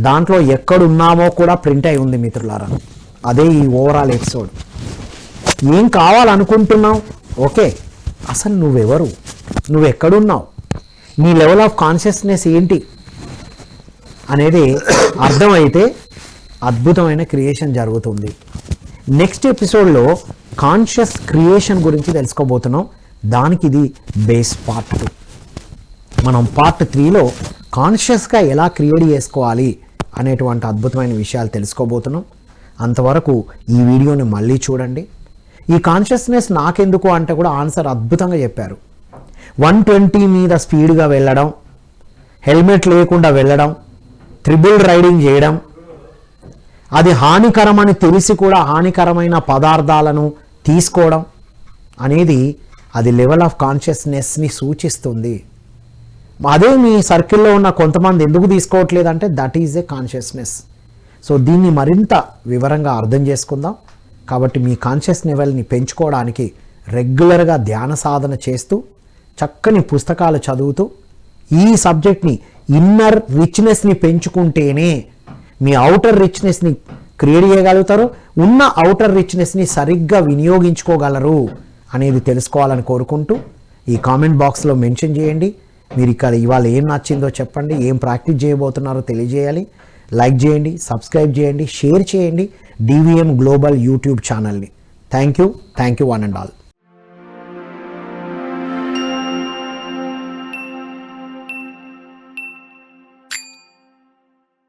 దాంట్లో ఎక్కడున్నామో కూడా ప్రింట్ అయి ఉంది మిత్రులారా. అదే ఈ ఓవరాల్ ఎపిసోడ్. ఏం కావాలనుకుంటున్నావు, ఓకే, అసలు నువ్వెవరు, నువ్వెక్కడున్నావు, నీ లెవెల్ ఆఫ్ కాన్షియస్నెస్ ఏంటి అనేది అర్థమైతే అద్భుతమైన క్రియేషన్ జరుగుతుంది. నెక్స్ట్ ఎపిసోడ్లో కాన్షియస్ క్రియేషన్ గురించి తెలుసుకోబోతున్నాం. దానికి ఇది బేస్ పార్ట్ 2. మనం పార్ట్ 3లో కాన్షియస్గా ఎలా క్రియేట్ చేసుకోవాలి అనేటువంటి అద్భుతమైన విషయాలు తెలుసుకోబోతున్నాం. అంతవరకు ఈ వీడియోని మళ్ళీ చూడండి. ఈ కాన్షియస్నెస్ నాకెందుకు అంటే కూడా ఆన్సర్ అద్భుతంగా చెప్పారు. 120 మీద స్పీడ్గా వెళ్ళడం, హెల్మెట్ లేకుండా వెళ్ళడం, ట్రిబుల్ రైడింగ్ చేయడం, అది హానికరమని తెలిసి కూడా హానికరమైన పదార్థాలను తీసుకోవడం అనేది అది లెవెల్ ఆఫ్ కాన్షియస్నెస్ని సూచిస్తుంది. అదే మీ సర్కిల్లో ఉన్న కొంతమంది ఎందుకు తీసుకోవట్లేదంటే that is a consciousness. So దీన్ని మరింత వివరంగా అర్థం చేసుకుందాం. కాబట్టి మీ కాన్షియస్ లెవెల్ని పెంచుకోవడానికి రెగ్యులర్గా ధ్యాన సాధన చేస్తూ చక్కని పుస్తకాలు చదువుతూ ఈ సబ్జెక్ట్ని ఇన్నర్ రిచ్నెస్ని పెంచుకుంటేనే మీ అవుటర్ రిచ్నెస్ని క్రియేట్ చేయగలుగుతారు, ఉన్న అవుటర్ రిచ్నెస్ని సరిగ్గా వినియోగించుకోగలరు అనేది తెలుసుకోవాలని కోరుకుంటూ ఈ కామెంట్ బాక్స్లో మెన్షన్ చేయండి. మీరు ఇక్కడ ఇవాళ ఏం నచ్చిందో చెప్పండి, ఏం ప్రాక్టీస్ చేయబోతున్నారో తెలియజేయాలి. లైక్ చేయండి, సబ్స్క్రైబ్ చేయండి, షేర్ చేయండి DVM గ్లోబల్ యూట్యూబ్ ఛానల్ని. Thank you one and all.